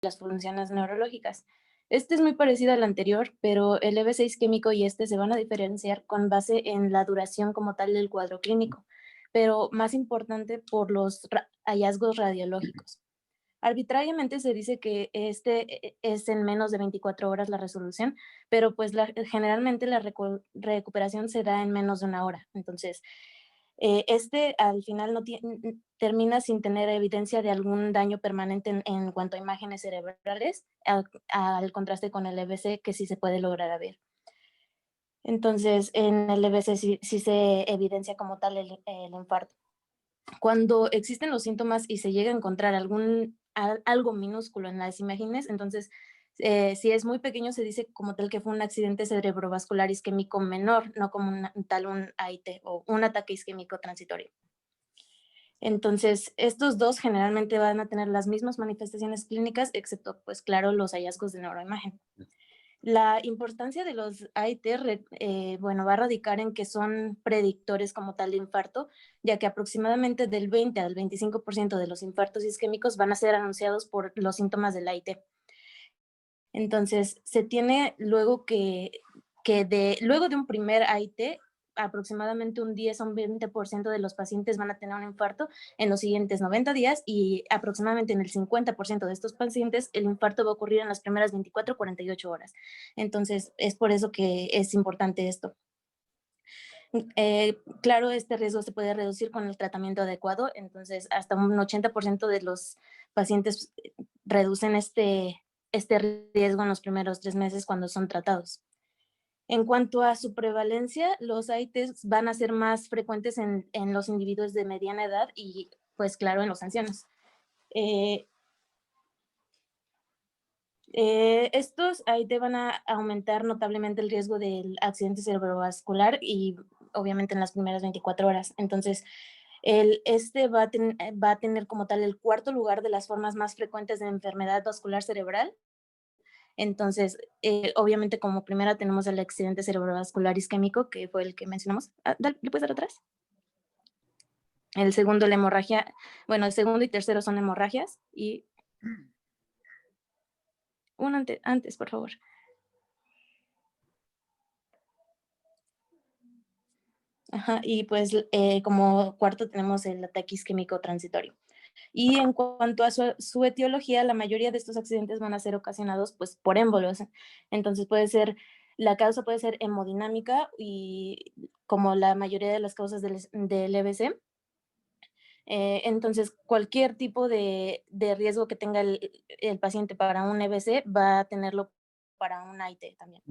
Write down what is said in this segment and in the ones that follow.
las funciones neurológicas. Este es muy parecido al anterior, pero el EB6 químico y este se van a diferenciar con base en la duración como tal del cuadro clínico, pero más importante por los hallazgos radiológicos. Arbitrariamente se dice que es en menos de 24 horas la resolución, pero pues generalmente la recuperación se da en menos de una hora. Entonces, al final no termina sin tener evidencia de algún daño permanente en cuanto a imágenes cerebrales, al contraste con el EBC, que sí se puede lograr a ver. Entonces, en el EBC sí se evidencia como tal el infarto. Cuando existen los síntomas y se llega a encontrar algo minúsculo en las imágenes, entonces, si es muy pequeño, se dice como tal que fue un accidente cerebrovascular isquémico menor, no como un AIT o un ataque isquémico transitorio. Entonces, estos dos generalmente van a tener las mismas manifestaciones clínicas, excepto, pues claro, los hallazgos de neuroimagen. La importancia de los AIT, bueno, va a radicar en que son predictores como tal de infarto, ya que aproximadamente del 20 al 25% de los infartos isquémicos van a ser anunciados por los síntomas del AIT. Entonces, se tiene luego luego de un primer AIT, aproximadamente un 10 o un 20% de los pacientes van a tener un infarto en los siguientes 90 días y aproximadamente en el 50% de estos pacientes el infarto va a ocurrir en las primeras 24 o 48 horas. Entonces, es por eso que es importante esto. Claro, este riesgo se puede reducir con el tratamiento adecuado, entonces hasta un 80% de los pacientes reducen este riesgo en los primeros 3 meses cuando son tratados. En cuanto a su prevalencia, los AITs van a ser más frecuentes en los individuos de mediana edad y, pues claro, en los ancianos. Estos AIT van a aumentar notablemente el riesgo del accidente cerebrovascular y obviamente en las primeras 24 horas. Entonces, va a tener como tal el cuarto lugar de las formas más frecuentes de enfermedad vascular cerebral. Entonces, obviamente como primera tenemos el accidente cerebrovascular isquémico, que fue el que mencionamos. ¿Le puedes dar atrás? El segundo, la hemorragia. Bueno, el segundo y tercero son hemorragias. Y uno antes, por favor. Ajá, y pues como cuarto tenemos el ataque isquémico transitorio. Y en cuanto a su etiología, la mayoría de estos accidentes van a ser ocasionados pues, por émbolos. Entonces la causa puede ser hemodinámica y como la mayoría de las causas del EBC. Entonces, cualquier tipo de riesgo que tenga el paciente para un EBC va a tenerlo para un AIT también.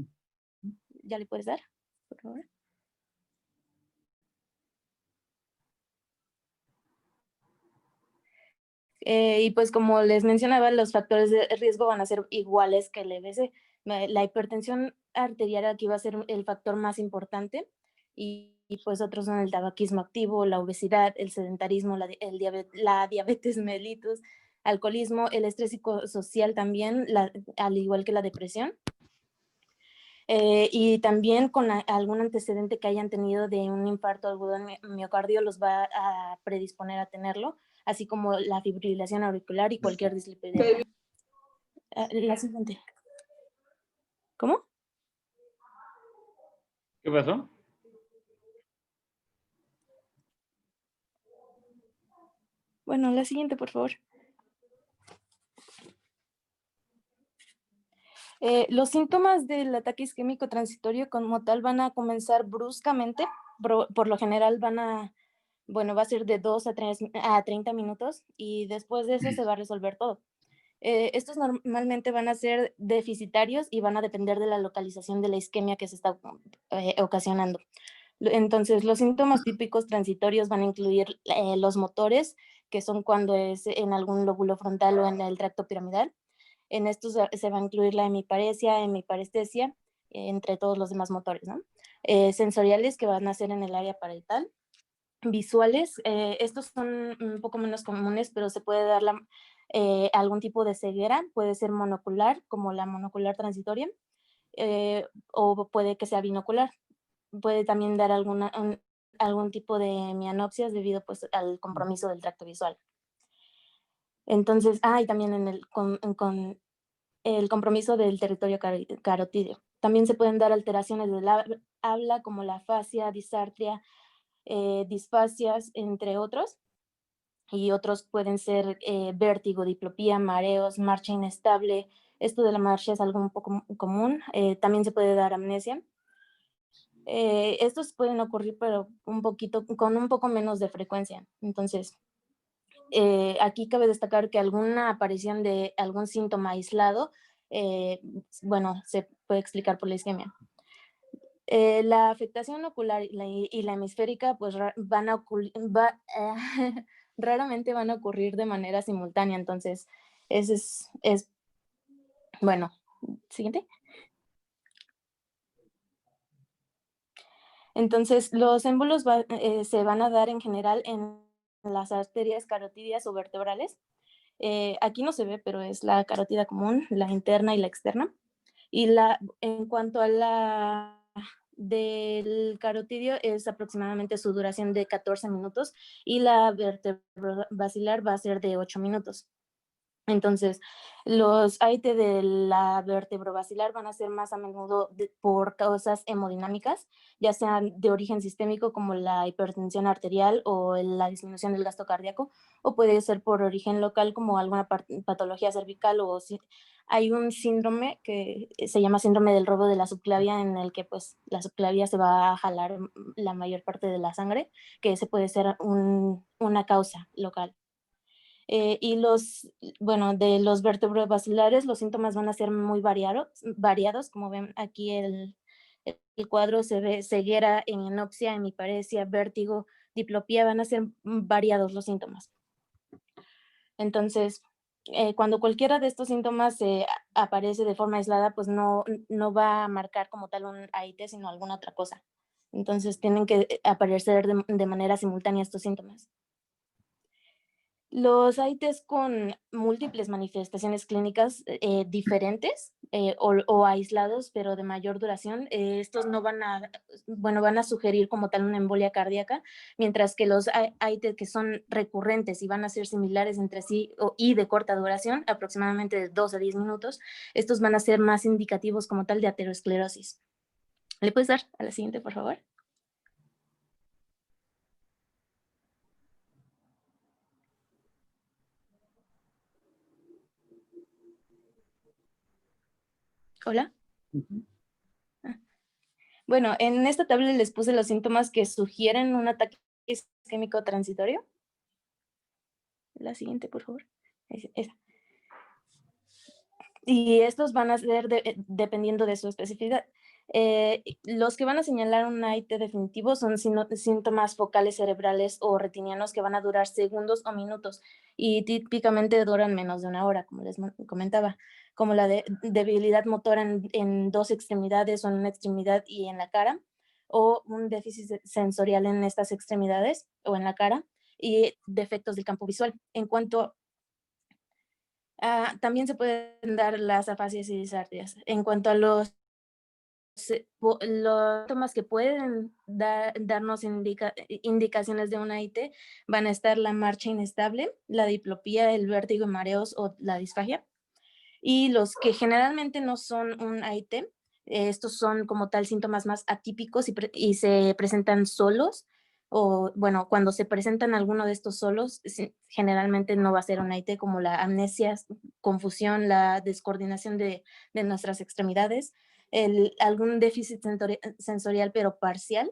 ¿Ya le puedes dar, por favor? Y pues como les mencionaba, los factores de riesgo van a ser iguales que el EBC. La hipertensión arterial aquí va a ser el factor más importante y pues otros son el tabaquismo activo, la obesidad, el sedentarismo, la diabetes mellitus, alcoholismo, el estrés psicosocial también, al igual que la depresión. Y también con algún antecedente que hayan tenido de un infarto agudo en miocardio los va a predisponer a tenerlo, así como la fibrilación auricular y cualquier dislipidemia. La siguiente. ¿Cómo? ¿Qué pasó? Bueno, la siguiente, por favor. Los síntomas del ataque isquémico transitorio como tal van a comenzar bruscamente, por lo general va a ser de 2 a 30 minutos y después de eso se va a resolver todo. Estos normalmente van a ser deficitarios y van a depender de la localización de la isquemia que se está ocasionando. Entonces, los síntomas típicos transitorios van a incluir los motores, que son cuando es en algún lóbulo frontal o en el tracto piramidal. En estos se va a incluir la hemiparestesia, entre todos los demás motores, ¿no? Sensoriales, que van a ser en el área parietal. Visuales, estos son un poco menos comunes, pero se puede dar algún tipo de ceguera, puede ser monocular, como la monocular transitoria, o puede que sea binocular. Puede también dar algún tipo de mianopsias debido pues, al compromiso del tracto visual. Entonces, y también con el compromiso del territorio carotídeo. También se pueden dar alteraciones del habla como la afasia, disartria, disfasias, entre otros. Y otros pueden ser vértigo, diplopía, mareos, marcha inestable. Esto de la marcha es algo un poco común. También se puede dar amnesia. Estos pueden ocurrir, pero con un poco menos de frecuencia. Entonces, aquí cabe destacar que alguna aparición de algún síntoma aislado, bueno, se puede explicar por la isquemia. La afectación ocular y la hemisférica, pues raramente van a ocurrir de manera simultánea. Entonces, ese es bueno. Siguiente. Entonces, los émbolos se van a dar en general en las arterias carotídeas o vertebrales. Aquí no se ve, pero es la carótida común, la interna y la externa. Y en cuanto a la del carotidio, es aproximadamente su duración de 14 minutos y la vertebrobasilar va a ser de 8 minutos. Entonces, los AIT de la vertebrobasilar van a ser más a menudo por causas hemodinámicas, ya sean de origen sistémico como la hipertensión arterial o la disminución del gasto cardíaco, o puede ser por origen local como alguna patología cervical o si hay un síndrome que se llama síndrome del robo de la subclavia, en el que pues la subclavia se va a jalar la mayor parte de la sangre, que ese puede ser una causa local. Y bueno, de los vertebrobasilares, los síntomas van a ser muy variados. Como ven aquí el cuadro, se ve ceguera, enopsia, hemiparesia, vértigo, diplopía, van a ser variados los síntomas. Entonces, cuando cualquiera de estos síntomas aparece de forma aislada, pues no va a marcar como tal un AIT, sino alguna otra cosa. Entonces, tienen que aparecer de manera simultánea estos síntomas. Los AITs con múltiples manifestaciones clínicas diferentes o aislados, pero de mayor duración, estos no van a sugerir como tal una embolia cardíaca, mientras que los AITs que son recurrentes y van a ser similares entre sí y de corta duración, aproximadamente de 2 a 10 minutos, estos van a ser más indicativos como tal de aterosclerosis. ¿Le puedes dar a la siguiente, por favor? Hola. Bueno, en esta tabla les puse los síntomas que sugieren un ataque isquémico transitorio. La siguiente, por favor. Esa. Y estos van a ser dependiendo de su especificidad. Los que van a señalar un AIT definitivo son síntomas focales cerebrales o retinianos que van a durar segundos o minutos y típicamente duran menos de una hora, como les comentaba, como la debilidad motora en 2 extremidades o en una extremidad y en la cara, o un déficit sensorial en estas extremidades o en la cara y defectos del campo visual. En cuanto también se pueden dar las afasias y disartrias. En cuanto a los síntomas que pueden darnos indicaciones de una IT, van a estar la marcha inestable, la diplopía, el vértigo y mareos o la disfagia. Y los que generalmente no son un AIT, estos son como tal síntomas más atípicos y se presentan solos, o bueno, cuando se presentan alguno de estos solos, generalmente no va a ser un AIT, como la amnesia, confusión, la descoordinación de nuestras extremidades, algún déficit sensorial pero parcial,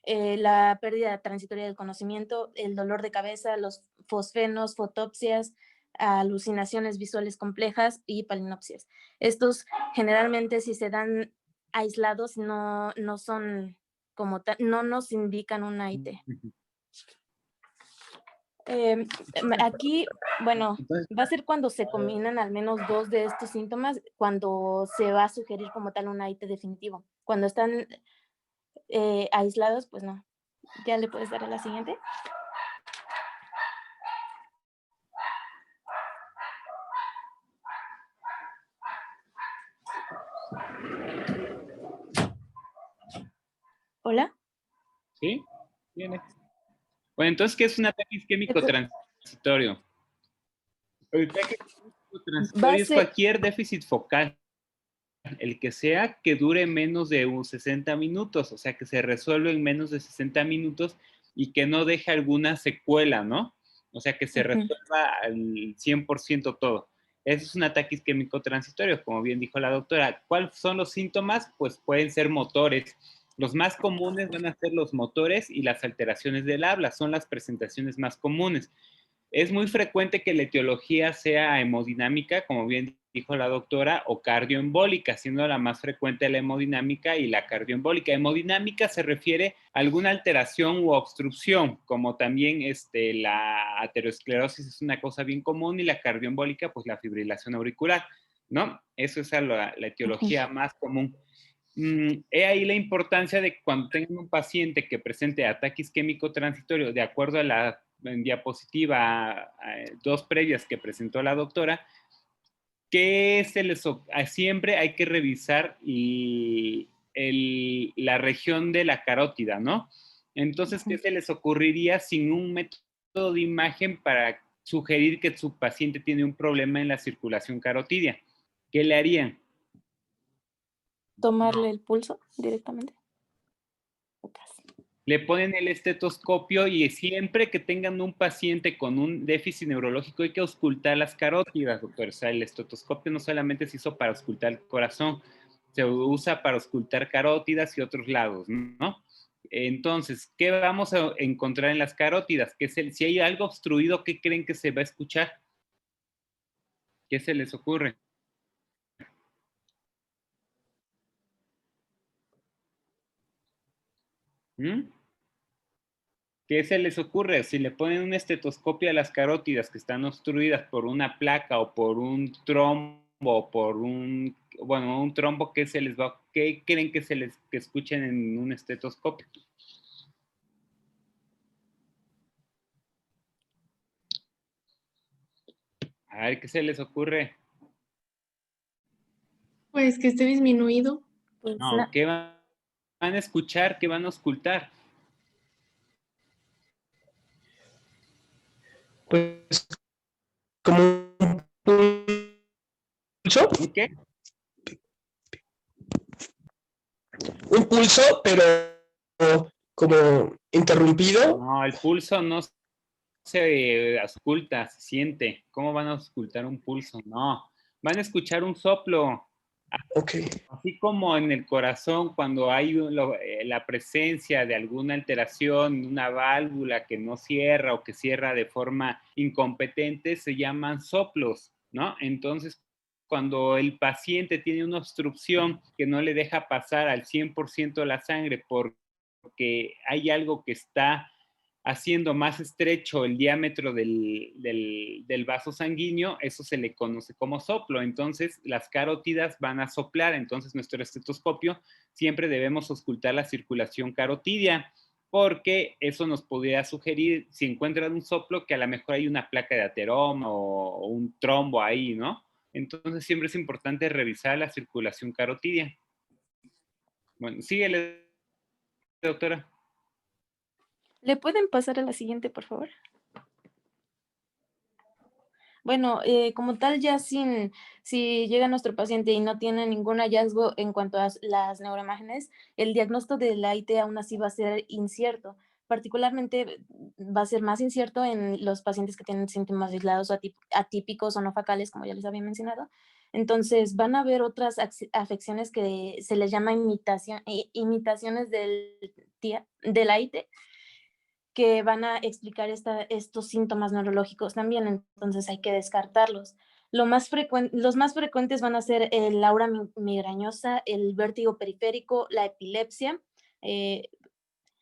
la pérdida transitoria del conocimiento, el dolor de cabeza, los fosfenos, fotopsias, alucinaciones visuales complejas y palinopsias. Estos generalmente, si se dan aislados, no son como tal, no nos indican un AIT. Aquí, bueno, va a ser cuando se combinan al menos 2 de estos síntomas, cuando se va a sugerir como tal un AIT definitivo. Cuando están aislados, pues no. ¿Ya le puedes dar a la siguiente? ¿Hola? ¿Sí? Viene. Bueno, entonces, ¿qué es un ataque isquémico transitorio? El ataque Va a transitorio es ser, cualquier déficit focal, el que sea que dure menos de 60 minutos, o sea, que se resuelve en menos de 60 minutos y que no deje alguna secuela, ¿no? O sea, que se resuelva al 100% todo. Eso es un ataque isquémico transitorio, como bien dijo la doctora. ¿Cuáles son los síntomas? Pues pueden ser motores. Los más comunes van a ser los motores y las alteraciones del habla, son las presentaciones más comunes. Es muy frecuente que la etiología sea hemodinámica, como bien dijo la doctora, o cardioembólica, siendo la más frecuente la hemodinámica y la cardioembólica. Hemodinámica se refiere a alguna alteración u obstrucción, como también la aterosclerosis es una cosa bien común y la cardioembólica, pues la fibrilación auricular, ¿no? Eso es la etiología más común. He ahí la importancia de que cuando tengan un paciente que presente ataque isquémico transitorio, de acuerdo a la diapositiva 2 previas que presentó la doctora, que siempre hay que revisar la región de la carótida, ¿no? Entonces, ¿qué se les ocurriría sin un método de imagen para sugerir que su paciente tiene un problema en la circulación carotidia? ¿Qué le harían? tomarle el pulso directamente. Le ponen el estetoscopio y siempre que tengan un paciente con un déficit neurológico hay que auscultar las carótidas, doctor. O sea, el estetoscopio no solamente se hizo para auscultar el corazón, se usa para auscultar carótidas y otros lados, ¿no? Entonces, ¿qué vamos a encontrar en las carótidas? Si hay algo obstruido, ¿qué creen que se va a escuchar? ¿Qué se les ocurre? ¿Mm? ¿Qué se les ocurre? Si le ponen un estetoscopio a las carótidas que están obstruidas por una placa o por un trombo o por un trombo, ¿qué creen que escuchen en un estetoscopio? A ver, ¿qué se les ocurre? Pues que esté disminuido. Pues No, ¿qué van a escuchar? ¿Qué van a auscultar? Pues como un pulso, ¿Un qué? un pulso, pero como interrumpido. No, el pulso no se ausculta, se siente. ¿Cómo van a auscultar un pulso? No, van a escuchar un soplo. Ok. Así como en el corazón, cuando hay la presencia de alguna alteración, una válvula que no cierra o que cierra de forma incompetente, se llaman soplos, ¿no? Entonces, cuando el paciente tiene una obstrucción que no le deja pasar al 100% la sangre porque hay algo que está haciendo más estrecho el diámetro del vaso sanguíneo, eso se le conoce como soplo. Entonces, las carótidas van a soplar. Entonces, nuestro estetoscopio siempre debemos auscultar la circulación carotidia, porque eso nos podría sugerir, si encuentran un soplo, que a lo mejor hay una placa de ateroma o un trombo ahí, ¿no? Entonces, siempre es importante revisar la circulación carotidia. Bueno, síguele, doctora. ¿Le pueden pasar a la siguiente, por favor? Bueno, como tal, ya si llega nuestro paciente y no tiene ningún hallazgo en cuanto a las neuroimágenes, el diagnóstico de la IT aún así va a ser incierto. Particularmente va a ser más incierto en los pacientes que tienen síntomas aislados o atípicos o no facales, como ya les había mencionado. Entonces, van a haber otras afecciones que se les llama imitaciones de la IT, que van a explicar estos síntomas neurológicos también, entonces hay que descartarlos. Los más frecuentes van a ser el aura migrañosa, el vértigo periférico, la epilepsia, eh,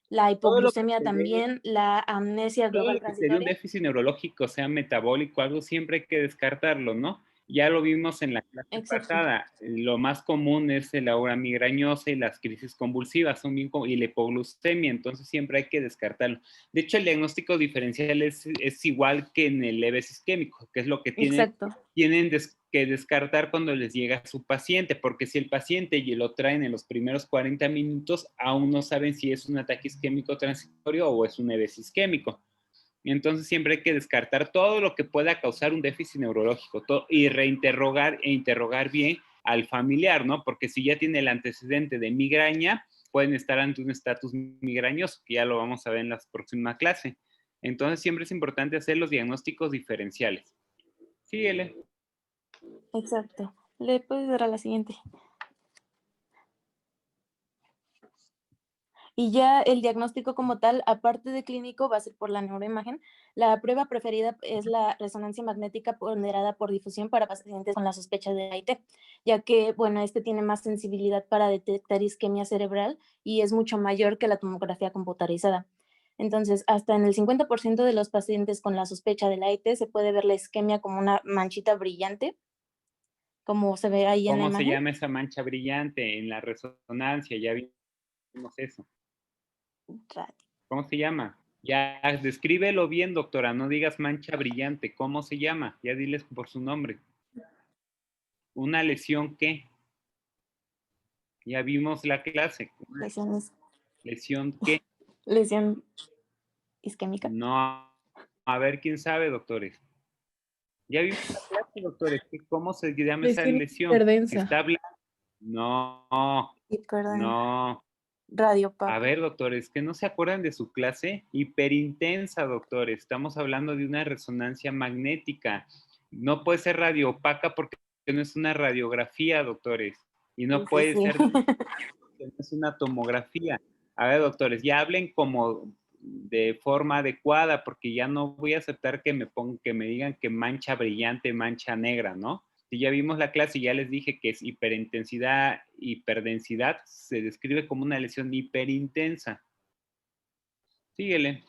la Todo lo que hipoglucemia se dé también, la amnesia todo global lo que sería un transitoria. déficit neurológico, sea metabólico, algo, siempre hay que descartarlo, ¿no? Ya lo vimos en la clase Exacto. pasada. Lo más común es el aura migrañosa y las crisis convulsivas, y la hipoglucemia, entonces siempre hay que descartarlo. De hecho, el diagnóstico diferencial es igual que en el EVES isquémico, que es lo que Exacto. tienen que descartar cuando les llega a su paciente, porque si el paciente y lo traen en los primeros 40 minutos, aún no saben si es un ataque isquémico transitorio o es un EVES isquémico. Y entonces siempre hay que descartar todo lo que pueda causar un déficit neurológico y reinterrogar e interrogar bien al familiar, ¿no? Porque si ya tiene el antecedente de migraña, pueden estar ante un estatus migrañoso, que ya lo vamos a ver en la próxima clase. Entonces siempre es importante hacer los diagnósticos diferenciales. Síguele. Exacto. Le puedes dar a la siguiente. Y ya el diagnóstico como tal, aparte de clínico, va a ser por la neuroimagen. La prueba preferida es la resonancia magnética ponderada por difusión para pacientes con la sospecha de AIT, ya que, bueno, este tiene más sensibilidad para detectar isquemia cerebral y es mucho mayor que la tomografía computarizada. Entonces, hasta en el 50% de los pacientes con la sospecha del AIT se puede ver la isquemia como una manchita brillante, como se ve ahí en la ¿Cómo se imagen. llama esa mancha brillante en la resonancia? Ya vimos eso. ¿Cómo se llama? Ya, descríbelo bien, doctora. No digas mancha brillante. ¿Cómo se llama? Ya diles por su nombre. ¿Una lesión qué? Ya vimos la clase. ¿Lesión qué? Lesión isquémica. No. A ver, ¿quién sabe, doctores? Ya vimos la clase, doctores. ¿Cómo se llama esa lesión? Hiperdensa. ¿Está blanca? No. No. A ver, doctores, ¿que no se acuerdan de su clase? Hiperintensa, doctores. Estamos hablando de una resonancia magnética. No puede ser radioopaca porque no es una radiografía, doctores. Y no puede ser porque no es una tomografía. A ver, doctores, ya hablen como de forma adecuada, porque ya no voy a aceptar que me digan que mancha brillante, mancha negra, ¿no? Si ya vimos la clase y ya les dije que es hiperintensidad, hiperdensidad, se describe como una lesión hiperintensa. Síguele.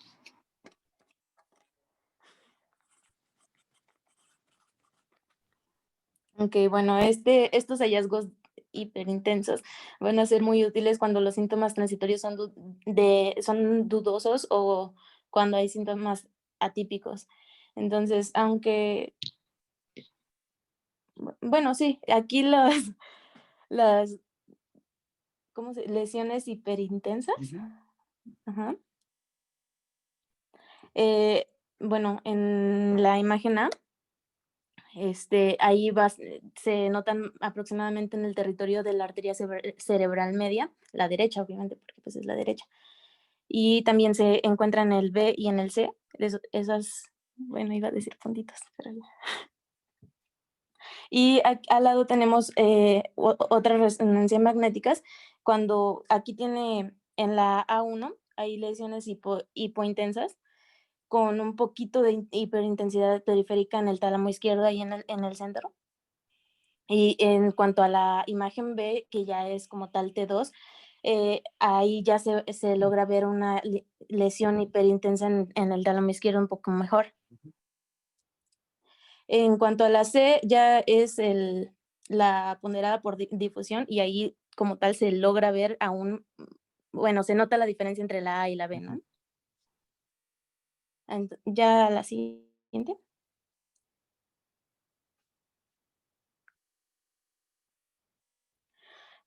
Ok, bueno, estos hallazgos hiperintensos van a ser muy útiles cuando los síntomas transitorios son dudosos o cuando hay síntomas atípicos. Entonces, aunque, bueno, sí, aquí las lesiones hiperintensas. Ajá. Bueno, en la imagen A, ahí se notan aproximadamente en el territorio de la arteria cerebral media, la derecha, obviamente, porque pues es la derecha. Y también se encuentra en el B y en el C, esas, bueno, iba a decir puntitos, pero ya. Y al lado tenemos otras resonancias magnéticas, cuando aquí tiene en la A1, hay lesiones hipointensas, con un poquito de hiperintensidad periférica en el tálamo izquierdo y en el centro. Y en cuanto a la imagen B, que ya es como tal T2, ahí ya se logra ver una lesión hiperintensa en el tálamo izquierdo un poco mejor. En cuanto a la C, ya es la ponderada por difusión y ahí como tal se logra ver aún, bueno, se nota la diferencia entre la A y la B, ¿no? Ya la siguiente.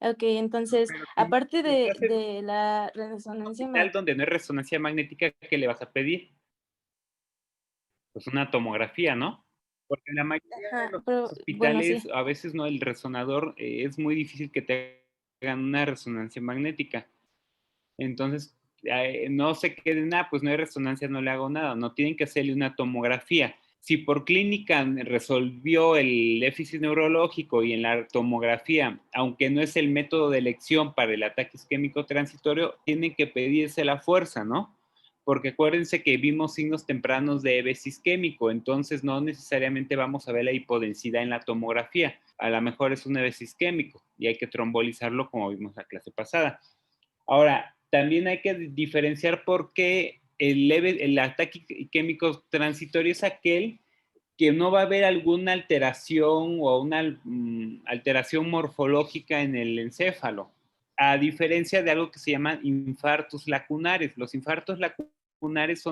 Ok, entonces, aparte de la resonancia Donde no hay resonancia magnética, ¿qué le vas a pedir? Pues una tomografía, ¿no? Porque en la mayoría de los hospitales, bueno, sí. a veces no, el resonador es muy difícil que te hagan una resonancia magnética. Entonces, no se queden, pues no hay resonancia, no le hago nada. No, tienen que hacerle una tomografía. Si por clínica resolvió el déficit neurológico y en la tomografía, aunque no es el método de elección para el ataque isquémico transitorio, tienen que pedirse la fuerza, ¿no? Porque acuérdense que vimos signos tempranos de EBS isquémico, entonces no necesariamente vamos a ver la hipodensidad en la tomografía. A lo mejor es un EBS isquémico y hay que trombolizarlo como vimos la clase pasada. Ahora, también hay que diferenciar por qué el ataque isquémico transitorio es aquel que no va a haber alguna alteración o una alteración morfológica en el encéfalo, a diferencia de algo que se llaman infartos lacunares. Los infartos lacunares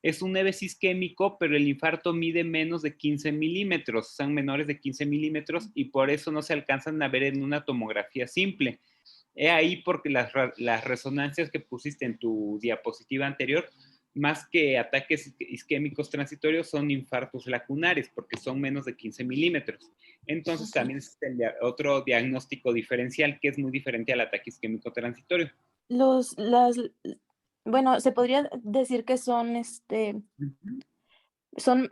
es un EBS isquémico, pero el infarto mide menos de 15 milímetros, son menores de 15 milímetros y por eso no se alcanzan a ver en una tomografía simple. He ahí porque las resonancias que pusiste en tu diapositiva anterior más que ataques isquémicos transitorios, son infartos lacunares, porque son menos de 15 milímetros. Entonces, también es otro diagnóstico diferencial que es muy diferente al ataque isquémico transitorio. Bueno, se podría decir que son, Ujú. son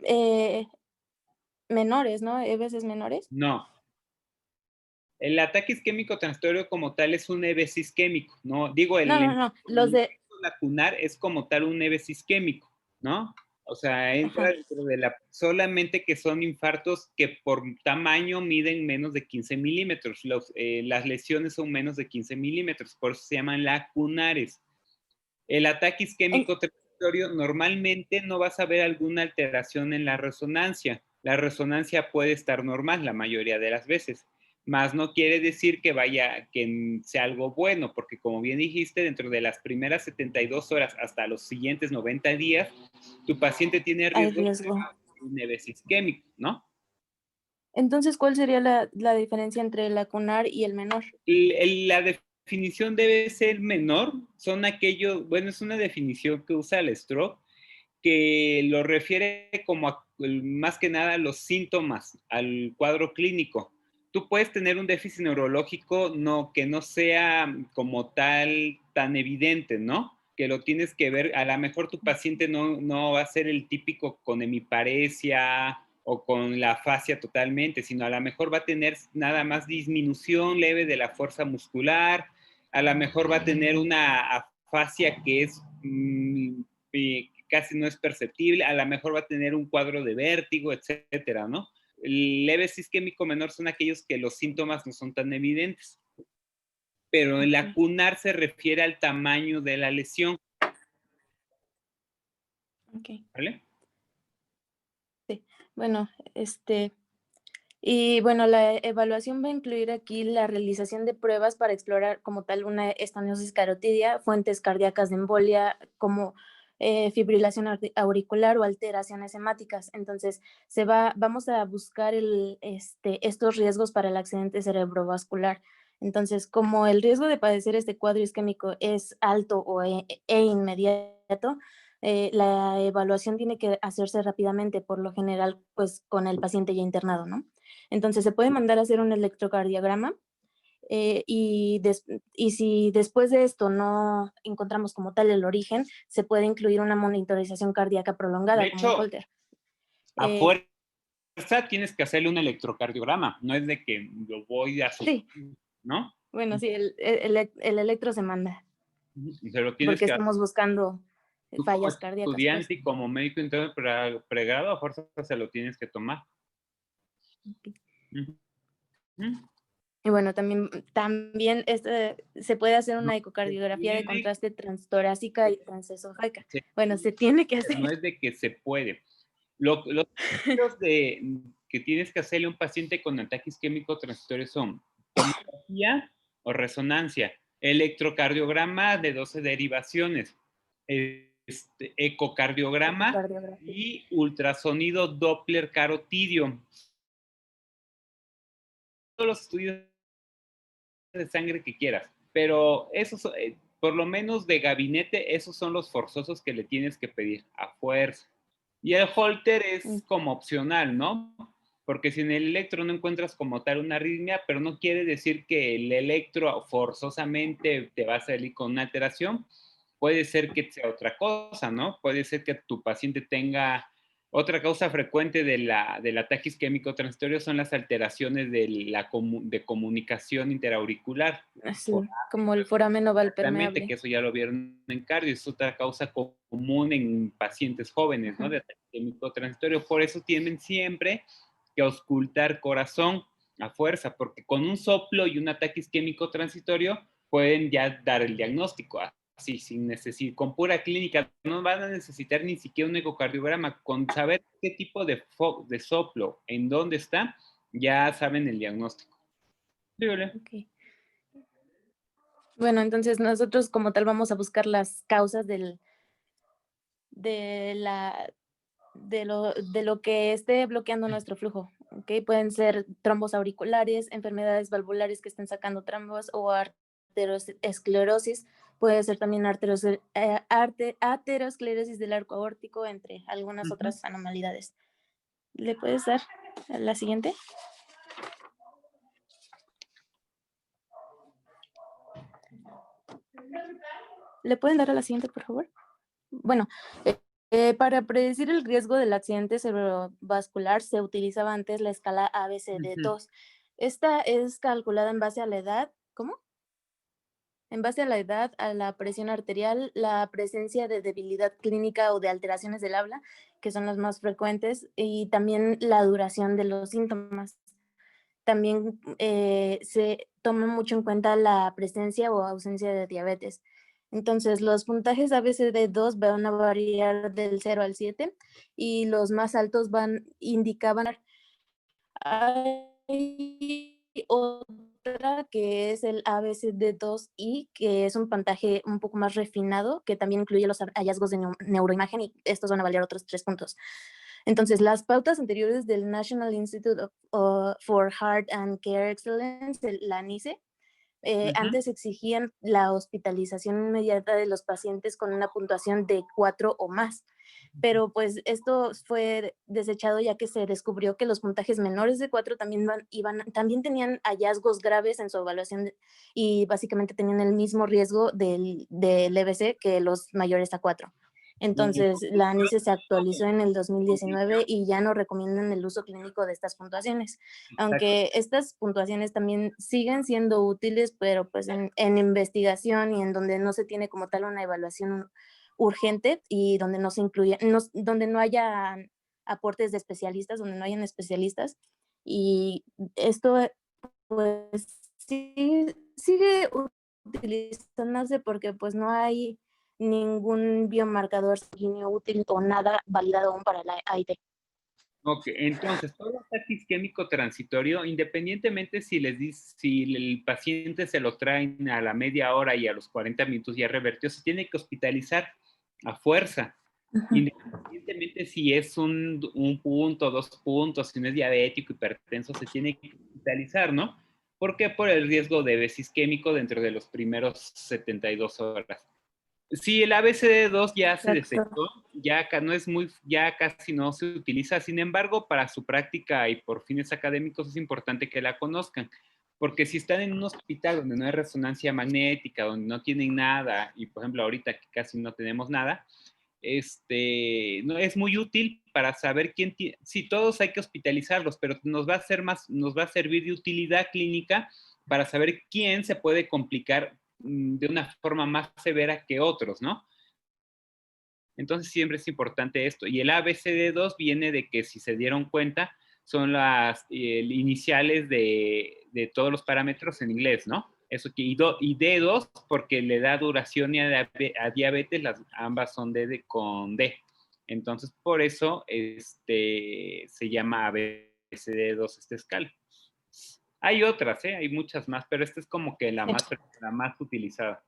menores, ¿no? ¿EVEs menores? No. El ataque isquémico transitorio como tal es un EVS isquémico, ¿no? Digo, No, no, no, los de... lacunar es como tal un EVS isquémico, ¿no? O sea, entra dentro de solamente que son infartos que por tamaño miden menos de 15 milímetros. Las lesiones son menos de 15 milímetros, por eso se llaman lacunares. El ataque isquémico transitorio normalmente no vas a ver alguna alteración en la resonancia. La resonancia puede estar normal la mayoría de las veces, mas no quiere decir que sea algo bueno, porque como bien dijiste, dentro de las primeras 72 horas hasta los siguientes 90 días, tu paciente tiene riesgo de un EVS isquémico, ¿no? Entonces, ¿cuál sería la diferencia entre el lacunar y el menor? La definición debe ser menor, es una definición que usa el Stroke, que lo refiere como más que nada a los síntomas, al cuadro clínico. Tú puedes tener un déficit neurológico que no sea como tal tan evidente, ¿no? Que lo tienes que ver, a lo mejor tu paciente no va a ser el típico con hemiparesia o con la fascia totalmente, sino a lo mejor va a tener nada más disminución leve de la fuerza muscular, a lo mejor va a tener una afasia que es casi no es perceptible, a lo mejor va a tener un cuadro de vértigo, etcétera, ¿no? El leve isquémico menor son aquellos que los síntomas no son tan evidentes, pero el lacunar se refiere al tamaño de la lesión. ¿Vale? Sí, bueno, y bueno, la evaluación va a incluir aquí la realización de pruebas para explorar como tal una estenosis carotidia, fuentes cardíacas de embolia como fibrilación auricular o alteraciones hemáticas. Entonces, vamos a buscar estos riesgos para el accidente cerebrovascular. Entonces, como el riesgo de padecer este cuadro isquémico es alto e inmediato, la evaluación tiene que hacerse rápidamente, por lo general, pues con el paciente ya internado, ¿no? Entonces se puede mandar a hacer un electrocardiograma y si después de esto no encontramos como tal el origen, se puede incluir una monitorización cardíaca prolongada De como un hecho, Holter. a fuerza tienes que hacerle un electrocardiograma, no es de que lo voy a Sí, ¿no? bueno, sí, el electro se manda, Se lo tienes porque que estamos buscando tú como fallas cardíacas. Pues. estudiante y como médico interno pregrado, a fuerza se lo tienes que tomar. Y bueno, también se puede hacer una ecocardiografía de contraste transtorácica y transesofágica. Bueno, se tiene que hacer. No es de que se puede. Los estudios que tienes que hacerle a un paciente con ataque isquémico transitorio son tomografía o resonancia, electrocardiograma de 12 derivaciones, ecocardiograma y ultrasonido Doppler carotidio. Todos los estudios de sangre que quieras, pero esos, por lo menos de gabinete, esos son los forzosos que le tienes que pedir a fuerza. Y el Holter es como opcional, ¿no? Porque si en el electro no encuentras como tal una arritmia, pero no quiere decir que el electro forzosamente te va a salir con una alteración. Puede ser que sea otra cosa, ¿no? Puede ser que tu paciente tenga otra causa frecuente del ataque isquémico transitorio son las alteraciones de comunicación interauricular. Sí, como el foramen oval Exactamente, permeable. que eso ya lo vieron en cardio, es otra causa común en pacientes jóvenes, ¿no? De ataque isquémico transitorio. Por eso tienen siempre que auscultar corazón a fuerza, porque con un soplo y un ataque isquémico transitorio pueden ya dar el diagnóstico. Así, con pura clínica, no van a necesitar ni siquiera un ecocardiograma. Con saber qué tipo de soplo, en dónde está, ya saben el diagnóstico. Dígale. Okay. Bueno, entonces nosotros como tal vamos a buscar las causas de lo que esté bloqueando nuestro flujo. ¿Okay? Pueden ser trombos auriculares, enfermedades valvulares que estén sacando trombos o arteriosclerosis puede ser también aterosclerosis del arco aórtico, entre algunas otras anomalidades. ¿Le puedes dar a la siguiente? ¿Le pueden dar a la siguiente, por favor? Bueno, para predecir el riesgo del accidente cerebrovascular se utilizaba antes la escala ABCD2. Esta es calculada en base a la edad. ¿Cómo? En base a la edad, a la presión arterial, la presencia de debilidad clínica o de alteraciones del habla, que son las más frecuentes, y también la duración de los síntomas. También se toma mucho en cuenta la presencia o ausencia de diabetes. Entonces, los puntajes ABCD2 van a variar del 0 al 7 y los más altos indicaban. Hay otra que es el ABCD2I, que es un puntaje un poco más refinado, que también incluye los hallazgos de neuroimagen, y estos van a valer otros 3 puntos. Entonces, las pautas anteriores del National Institute for Heart and Care Excellence, la NICE, antes exigían la hospitalización inmediata de los pacientes con una puntuación de 4 o más. Pero pues esto fue desechado ya que se descubrió que los puntajes menores de 4 también, también tenían hallazgos graves en su evaluación y básicamente tenían el mismo riesgo del EBC que los mayores a 4. Entonces, la ANICE se actualizó en el 2019 y ya no recomiendan el uso clínico de estas puntuaciones. Aunque estas puntuaciones también siguen siendo útiles, pero pues en investigación y en donde no se tiene como tal una evaluación urgente y donde no se incluye, donde no haya aportes de especialistas, donde no hayan especialistas. Y esto pues sigue utilizándose porque pues no hay ningún biomarcador sanguíneo útil o nada validado aún para la AIT. Ok, entonces, todo ataque isquémico transitorio, independientemente si el paciente se lo traen a la media hora y a los 40 minutos ya revertió, se tiene que hospitalizar a fuerza. Independientemente si es un punto, 2 puntos, si no es diabético, hipertenso, se tiene que hospitalizar, ¿no? ¿Por qué? Por el riesgo de EBC isquémico dentro de los primeros 72 horas. Si el ABCD2 ya se detectó, ya casi no se utiliza. Sin embargo, para su práctica y por fines académicos es importante que la conozcan, porque si están en un hospital donde no hay resonancia magnética, donde no tienen nada, y por ejemplo ahorita que casi no tenemos nada, no es muy útil para saber quién tiene. Sí, todos hay que hospitalizarlos, pero nos va a servir de utilidad clínica para saber quién se puede complicar de una forma más severa que otros, ¿no? Entonces siempre es importante esto. Y el ABCD2 viene de que, si se dieron cuenta, son las iniciales de todos los parámetros en inglés, ¿no? Eso que, y D2 porque le da duración a diabetes, ambas son con D. Entonces, por eso se llama ABCD2 esta escala. Hay otras, hay muchas más, pero esta es como que la más utilizada.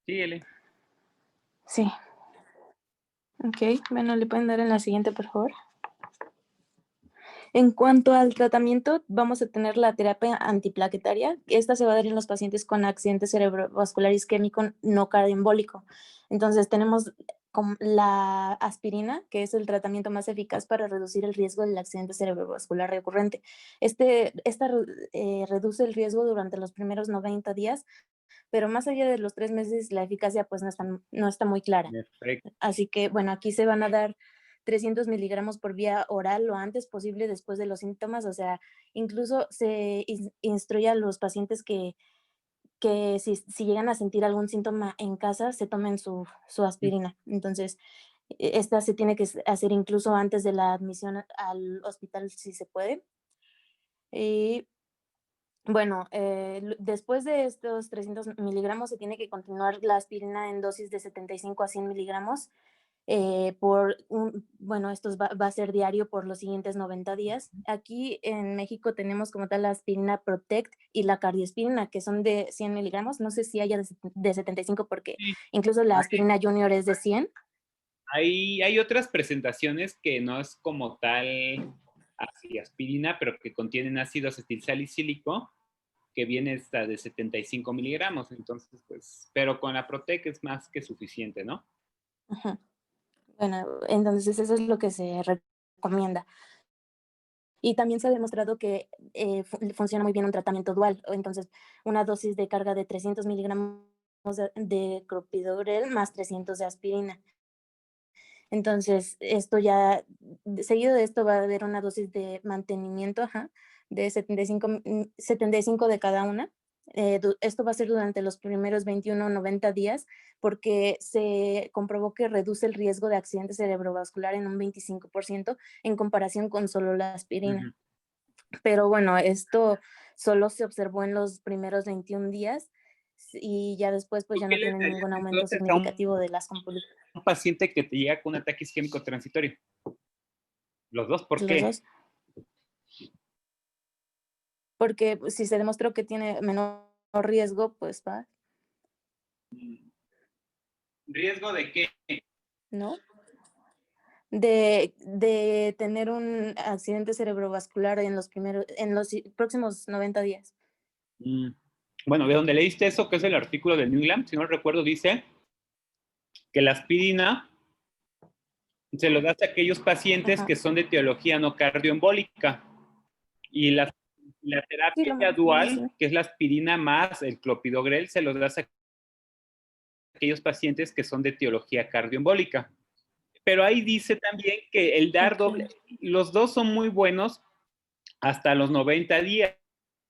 Sí, Ele. Sí. Ok, bueno, ¿le pueden dar en la siguiente, por favor? En cuanto al tratamiento, vamos a tener la terapia antiplaquetaria. Esta se va a dar en los pacientes con accidente cerebrovascular isquémico no cardioembólico. Entonces, tenemos la aspirina, que es el tratamiento más eficaz para reducir el riesgo del accidente cerebrovascular recurrente. Esta reduce el riesgo durante los primeros 90 días, pero más allá de los 3 meses, la eficacia pues no está muy clara. Perfecto. Así que, bueno, aquí se van a dar 300 miligramos por vía oral lo antes posible después de los síntomas. O sea, incluso se instruye a los pacientes que si llegan a sentir algún síntoma en casa, se tomen su aspirina. Entonces, esta se tiene que hacer incluso antes de la admisión al hospital, si se puede. Y bueno, después de estos 300 miligramos se tiene que continuar la aspirina en dosis de 75 a 100 miligramos. Bueno, esto va a ser diario por los siguientes 90 días. Aquí en México tenemos como tal la aspirina Protect y la cardioaspirina, que son de 100 miligramos. No sé si haya de 75 porque incluso la aspirina Junior es de 100. Hay otras presentaciones que no es como tal aspirina, pero que contienen ácido acetilsalicílico, que viene hasta de 75 miligramos. Entonces, pues, pero con la Protec es más que suficiente, ¿no? Ajá. Bueno, entonces eso es lo que se recomienda. Y también se ha demostrado que funciona muy bien un tratamiento dual, o entonces una dosis de carga de 300 miligramos de clopidogrel más 300 de aspirina. Entonces, esto ya, seguido de esto va a haber una dosis de mantenimiento, ajá, de 75 de cada una. Esto va a ser durante los primeros 21 o 90 días porque se comprobó que reduce el riesgo de accidente cerebrovascular en un 25% en comparación con solo la aspirina. Pero bueno, esto solo se observó en los primeros 21 días y ya después pues ya ¿Qué no le tiene darías ningún aumento entonces a significativo de las complicaciones. un paciente que te llega con un ataque isquémico transitorio? Los dos, ¿por Los qué? dos. Porque pues, si se demostró que tiene menor riesgo, pues va, ¿Riesgo de qué? ¿no? De tener un accidente cerebrovascular en los próximos 90 días. Bueno, de donde leíste eso, que es el artículo del New England, si no recuerdo, dice que la aspirina se lo das a aquellos pacientes Ajá. que son de etiología no cardioembólica. Y la Sí, terapia lo dual, mencioné. que es la aspirina más el clopidogrel, se los das a aquellos pacientes que son de etiología cardioembólica. Pero ahí dice también que el dar doble, los dos son muy buenos hasta los 90 días.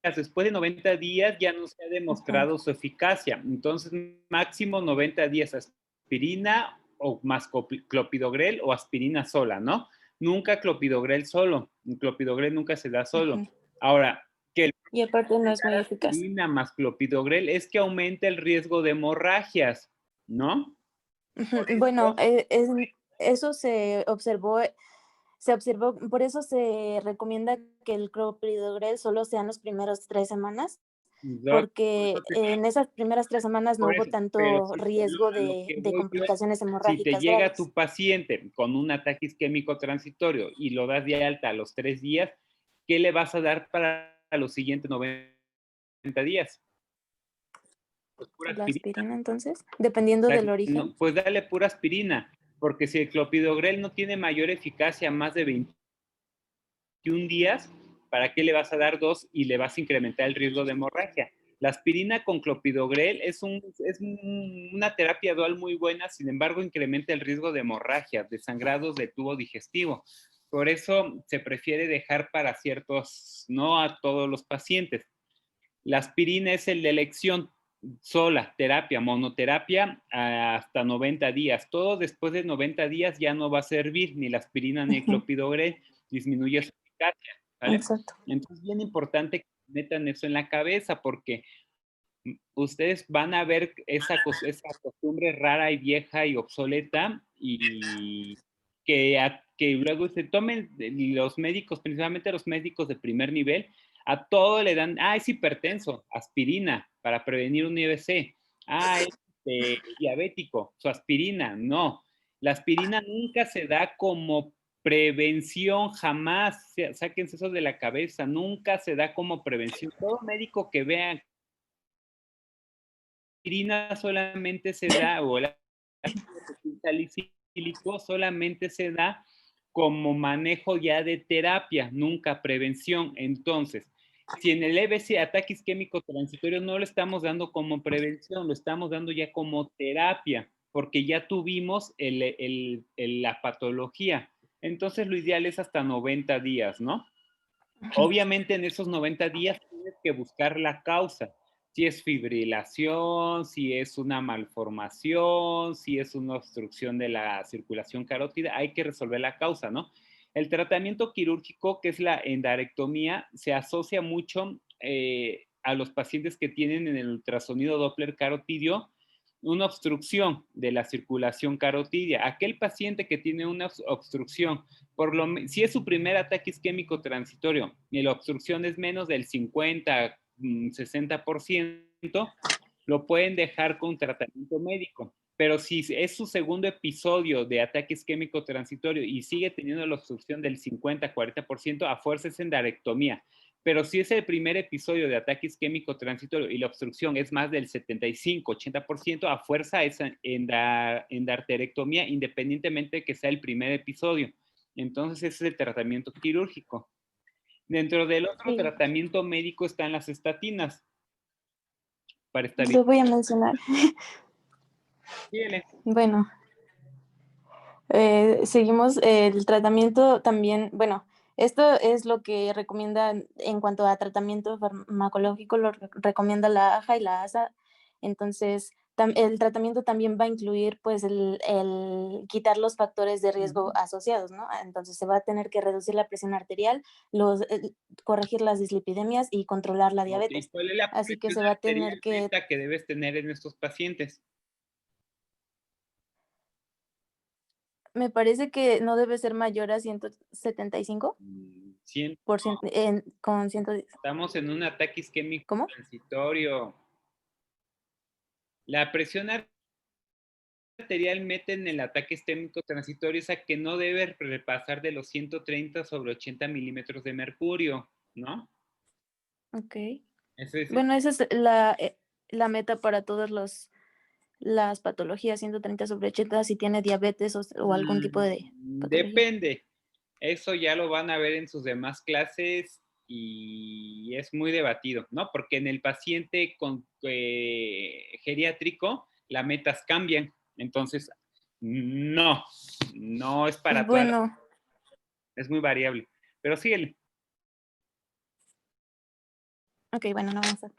Después de 90 días ya no se ha demostrado su eficacia. Entonces, máximo 90 días aspirina o más clopidogrel o aspirina sola, ¿no? Nunca clopidogrel solo. El clopidogrel nunca se da solo. Ahora, que el Y aparte no es muy eficaz. aspirina más clopidogrel es que aumenta el riesgo de hemorragias, ¿no? Bueno, eso se observó, por eso se recomienda que el clopidogrel solo sean los primeros 3 semanas, porque en esas primeras 3 semanas no Por hubo eso, pero tanto si, riesgo a lo que de voy yo es, complicaciones si te hemorrágicas llega graves. tu paciente con un ataque isquémico transitorio y lo das de alta a los 3 días, ¿qué le vas a dar para los siguientes 90 días? Pues pura La aspirina. aspirina, entonces, dependiendo del origen. No, pues dale pura aspirina, porque si el clopidogrel no tiene mayor eficacia más de 21 días, ¿para qué le vas a dar 2 y le vas a incrementar el riesgo de hemorragia? La aspirina con clopidogrel es una terapia dual muy buena, sin embargo, incrementa el riesgo de hemorragia, de sangrados de tubo digestivo. Por eso se prefiere dejar para ciertos, no a todos los pacientes. La aspirina es el de elección sola, terapia, monoterapia hasta 90 días. Todo después de 90 días ya no va a servir ni la aspirina ni el clopidogrel, disminuye su eficacia, ¿vale? Exacto. Entonces es bien importante que metan eso en la cabeza porque ustedes van a ver esa costumbre rara y vieja y obsoleta y que luego se tomen los médicos, principalmente los médicos de primer nivel, a todo le dan, es hipertenso, aspirina para prevenir un IBC, es diabético, su aspirina, no. La aspirina nunca se da como prevención, jamás, sáquense eso de la cabeza, nunca se da como prevención. Todo médico que vea aspirina solamente se da, o el ácido salicílico solamente se da como manejo ya de terapia, nunca prevención. Entonces, si en el EBC, ataque isquémico transitorio, no lo estamos dando como prevención, lo estamos dando ya como terapia, porque ya tuvimos la patología. Entonces, lo ideal es hasta 90 días, ¿no? Obviamente en esos 90 días tienes que buscar la causa. Si es fibrilación, si es una malformación, si es una obstrucción de la circulación carótida, hay que resolver la causa, ¿no? El tratamiento quirúrgico, que es la endarectomía, se asocia mucho a los pacientes que tienen en el ultrasonido Doppler carotidio una obstrucción de la circulación carotidia. Aquel paciente que tiene una obstrucción, si es su primer ataque isquémico transitorio y la obstrucción es menos del 50, 60%, lo pueden dejar con tratamiento médico. Pero si es su segundo episodio de ataque isquémico transitorio y sigue teniendo la obstrucción del 50, 40%, a fuerza es endarectomía. Pero si es el primer episodio de ataque isquémico transitorio y la obstrucción es más del 75-80%, a fuerza es endarterectomía, independientemente de que sea el primer episodio. Entonces ese es el tratamiento quirúrgico. Dentro del otro Sí. tratamiento médico están las estatinas. Para Lo estabilizar. voy a mencionar. Síguele. Bueno, seguimos el tratamiento también, bueno, esto es lo que recomienda en cuanto a tratamiento farmacológico, lo recomienda la AJA y la ASA. Entonces, el tratamiento también va a incluir pues el quitar los factores de riesgo asociados, ¿no? Entonces se va a tener que reducir la presión arterial, corregir las dislipidemias y controlar la diabetes. Ok, ¿cuál es la Así que se presión va a arterial tener que, meta que debes tener en estos pacientes? me parece que no debe ser mayor a 175 100. por ciento, con 110. Estamos en un ataque isquémico ¿Cómo? transitorio. La presión arterial meta en el ataque isquémico transitorio es a que no debe repasar de los 130/80 milímetros de mercurio, ¿no? Ok. Eso es, Bueno, esa es la meta para todas las patologías, 130/80, si tiene diabetes o algún tipo de patología. depende. Eso ya lo van a ver en sus demás clases y es muy debatido, ¿no? Porque en el paciente geriátrico las metas cambian. Entonces, no es para todas, Bueno, es muy variable. Pero síguele. ok, bueno, no vamos a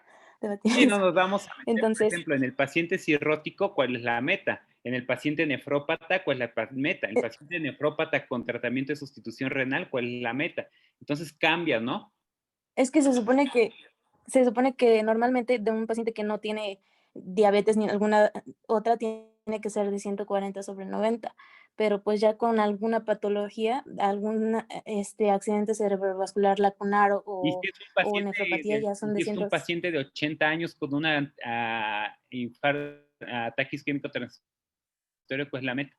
debatir Sí, no eso. nos vamos a meter, por Entonces, ejemplo, en el paciente cirrótico, ¿cuál es la meta? En el paciente nefrópata, ¿cuál es la meta? El paciente nefrópata con tratamiento de sustitución renal, ¿cuál es la meta? Entonces cambia, ¿no? es que se supone que normalmente de un paciente que no tiene diabetes ni alguna otra tiene que ser de 140/90, pero pues ya con alguna patología, algún accidente cerebrovascular lacunar Y si o, es un paciente nefropatía ya son de si es 100. un paciente de 80 años con una ataque isquémico transitorio, pues la meta.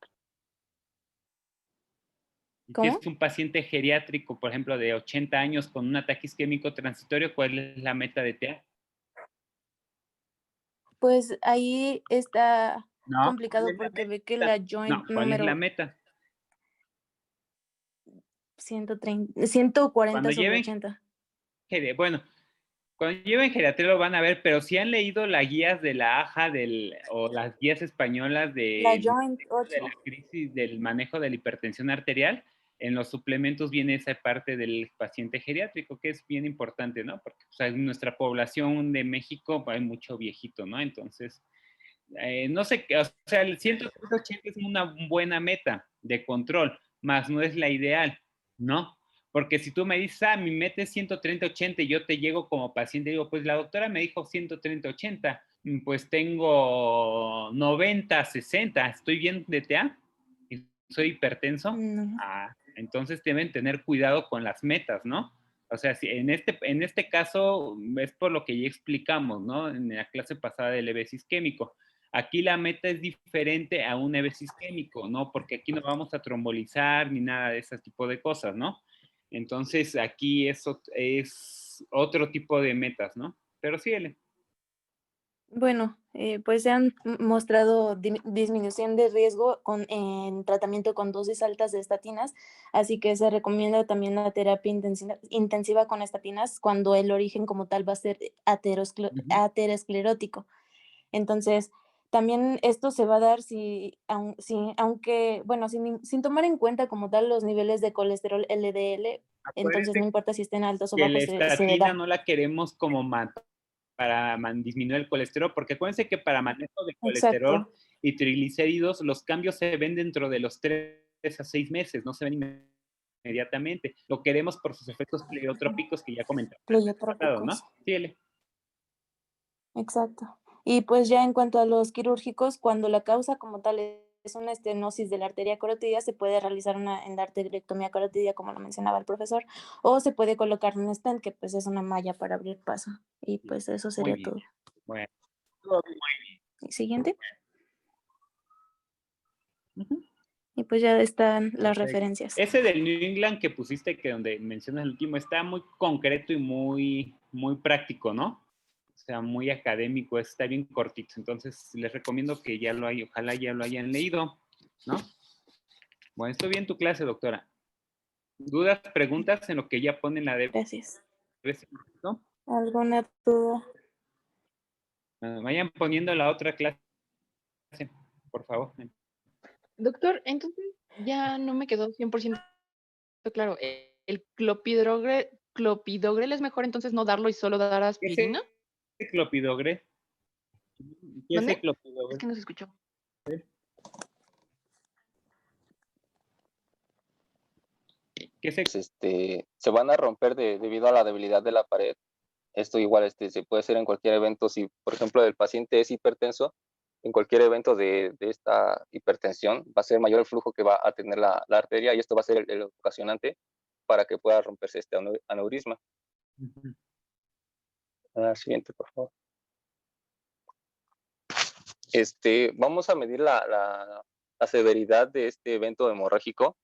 Y si ¿Cómo? es un paciente geriátrico, por ejemplo, de 80 años con un ataque isquémico transitorio, ¿cuál es la meta de TA? Pues ahí está No, ¿cuál complicado es la porque ve que meta? la No, joint ¿cuál es la número meta? 130, 140 Cuando sobre lleven, 80. bueno, cuando lleven geriatría lo van a ver, pero si han leído las guías de la AJA o las guías españolas La del joint manejo de la 8. crisis, del manejo de la hipertensión arterial, en los suplementos viene esa parte del paciente geriátrico, que es bien importante, ¿no? Porque o sea, en nuestra población de México hay mucho viejito, ¿no? Entonces, no sé, o sea, el 180 es una buena meta de control, más no es la ideal, ¿no? Porque si tú me dices, mi meta es 130/80 y yo te llego como paciente y digo, pues la doctora me dijo 130/80, pues tengo 90/60, ¿estoy bien de TA? ¿Soy hipertenso? No. Entonces deben tener cuidado con las metas, ¿no? O sea, si en este caso es por lo que ya explicamos, ¿no? En la clase pasada del EBS isquémico. Aquí la meta es diferente a un EBS isquémico, ¿no? Porque aquí no vamos a trombolizar ni nada de ese tipo de cosas, ¿no? Entonces aquí es otro tipo de metas, ¿no? Pero síguele. Bueno, pues se han mostrado disminución de riesgo en tratamiento con dosis altas de estatinas, así que se recomienda también la terapia intensiva con estatinas cuando el origen como tal va a ser aterosclerótico. Entonces, también esto se va a dar aunque, bueno, sin tomar en cuenta como tal los niveles de colesterol LDL, entonces no Acuérdense importa si estén altos o que la bajos, se estatina da. no la queremos como para disminuir el colesterol, porque acuérdense que para manejo de colesterol Exacto. y triglicéridos, los cambios se ven dentro de los 3 a 6 meses, no se ven inmediatamente. Lo queremos por sus efectos pleiotrópicos que ya comentamos en el pasado, ¿no? Pleiotrópicos. Síguele. Exacto. Y pues ya en cuanto a los quirúrgicos, cuando la causa como tal es una estenosis de la arteria carotidia, se puede realizar una endarterectomía carotidia, como lo mencionaba el profesor, o se puede colocar un stent, que pues es una malla para abrir paso. Y pues eso Muy sería bien. todo. Bueno, todo Siguiente. bien. Y pues ya están las Perfecto. referencias. Ese del New England que pusiste, que donde mencionas el último, está muy concreto y muy práctico, ¿no? O sea, muy académico, está bien cortito. Entonces, les recomiendo que ya lo hayan, ojalá ya lo hayan leído, ¿no? Bueno, estoy bien tu clase, doctora. ¿Dudas, preguntas en lo que ya ponen la de... Gracias. ¿no? ¿Alguna duda? Vayan poniendo la otra clase, por favor. Doctor, entonces ya no me quedó 100% claro. ¿El clopidogrel es mejor entonces no darlo y solo dar ¿Qué aspirina? es clopidogrel? ¿Qué es ¿Dónde? el clopidogrel? Es que no se escuchó. ¿Qué es el... Se van a romper debido a la debilidad de la pared. Esto igual se puede hacer en cualquier evento. Si, por ejemplo, el paciente es hipertenso, en cualquier evento de esta hipertensión va a ser mayor el flujo que va a tener la arteria y esto va a ser el ocasionante para que pueda romperse este aneurisma. La siguiente, por favor. Vamos a medir la severidad de este evento hemorrágico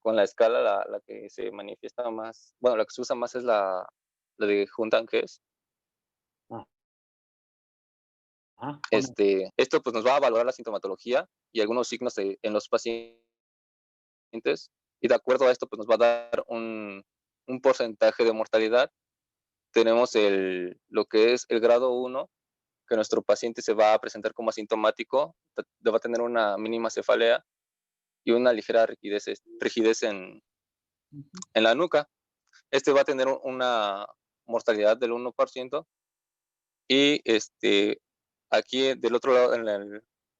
con la escala, la que se manifiesta más, bueno, la que se usa más es la de Juntan-Hess. Esto pues nos va a evaluar la sintomatología y algunos signos en los pacientes, y de acuerdo a esto pues nos va a dar un porcentaje de mortalidad. Tenemos lo que es el grado 1, que nuestro paciente se va a presentar como asintomático, va a tener una mínima cefalea y una ligera rigidez en la nuca. Va a tener una mortalidad del 1%, y aquí del otro lado, en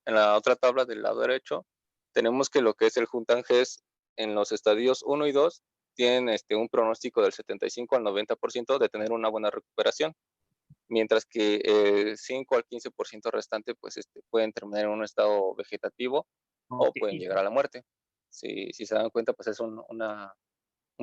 la otra tabla del lado derecho, tenemos que lo que es el Juntan-Hess en los estadios 1 y 2 tienen un pronóstico del 75 al 90% de tener una buena recuperación, mientras que el 5 al 15% restante pues pueden terminar en un estado vegetativo o pueden llegar a la muerte. Si se dan cuenta, pues es un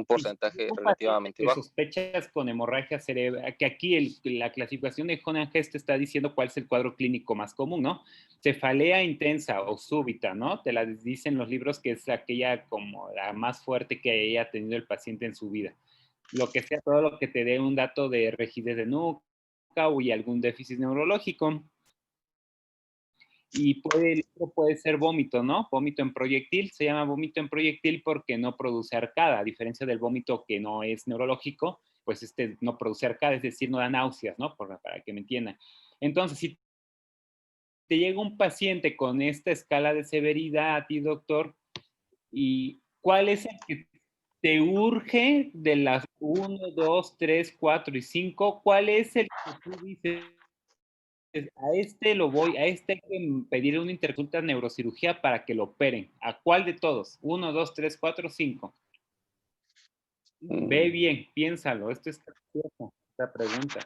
porcentaje relativamente que bajo. sospechas con hemorragia cerebral, que aquí la clasificación de Juntan-Hess te está diciendo cuál es el cuadro clínico más común, ¿no? Cefalea intensa o súbita, ¿no? Te la dicen los libros que es aquella como la más fuerte que haya tenido el paciente en su vida. Lo que sea, todo lo que te dé un dato de rigidez de nuca o algún déficit neurológico. Y puede ser vómito, ¿no? Vómito en proyectil, se llama vómito en proyectil porque no produce arcada, a diferencia del vómito que no es neurológico, pues no produce arcada, es decir, no da náuseas, ¿no? Para que me entiendan. Entonces, si te llega un paciente con esta escala de severidad a ti, doctor, ¿y cuál es el que te urge de las 1, 2, 3, 4 y 5? ¿Cuál es el que tú dices? A este hay que pedir una interconsulta de neurocirugía para que lo operen? ¿A cuál de todos? 1, 2, 3, 4, 5. Ve bien, piénsalo. Esto es capcioso, esta pregunta.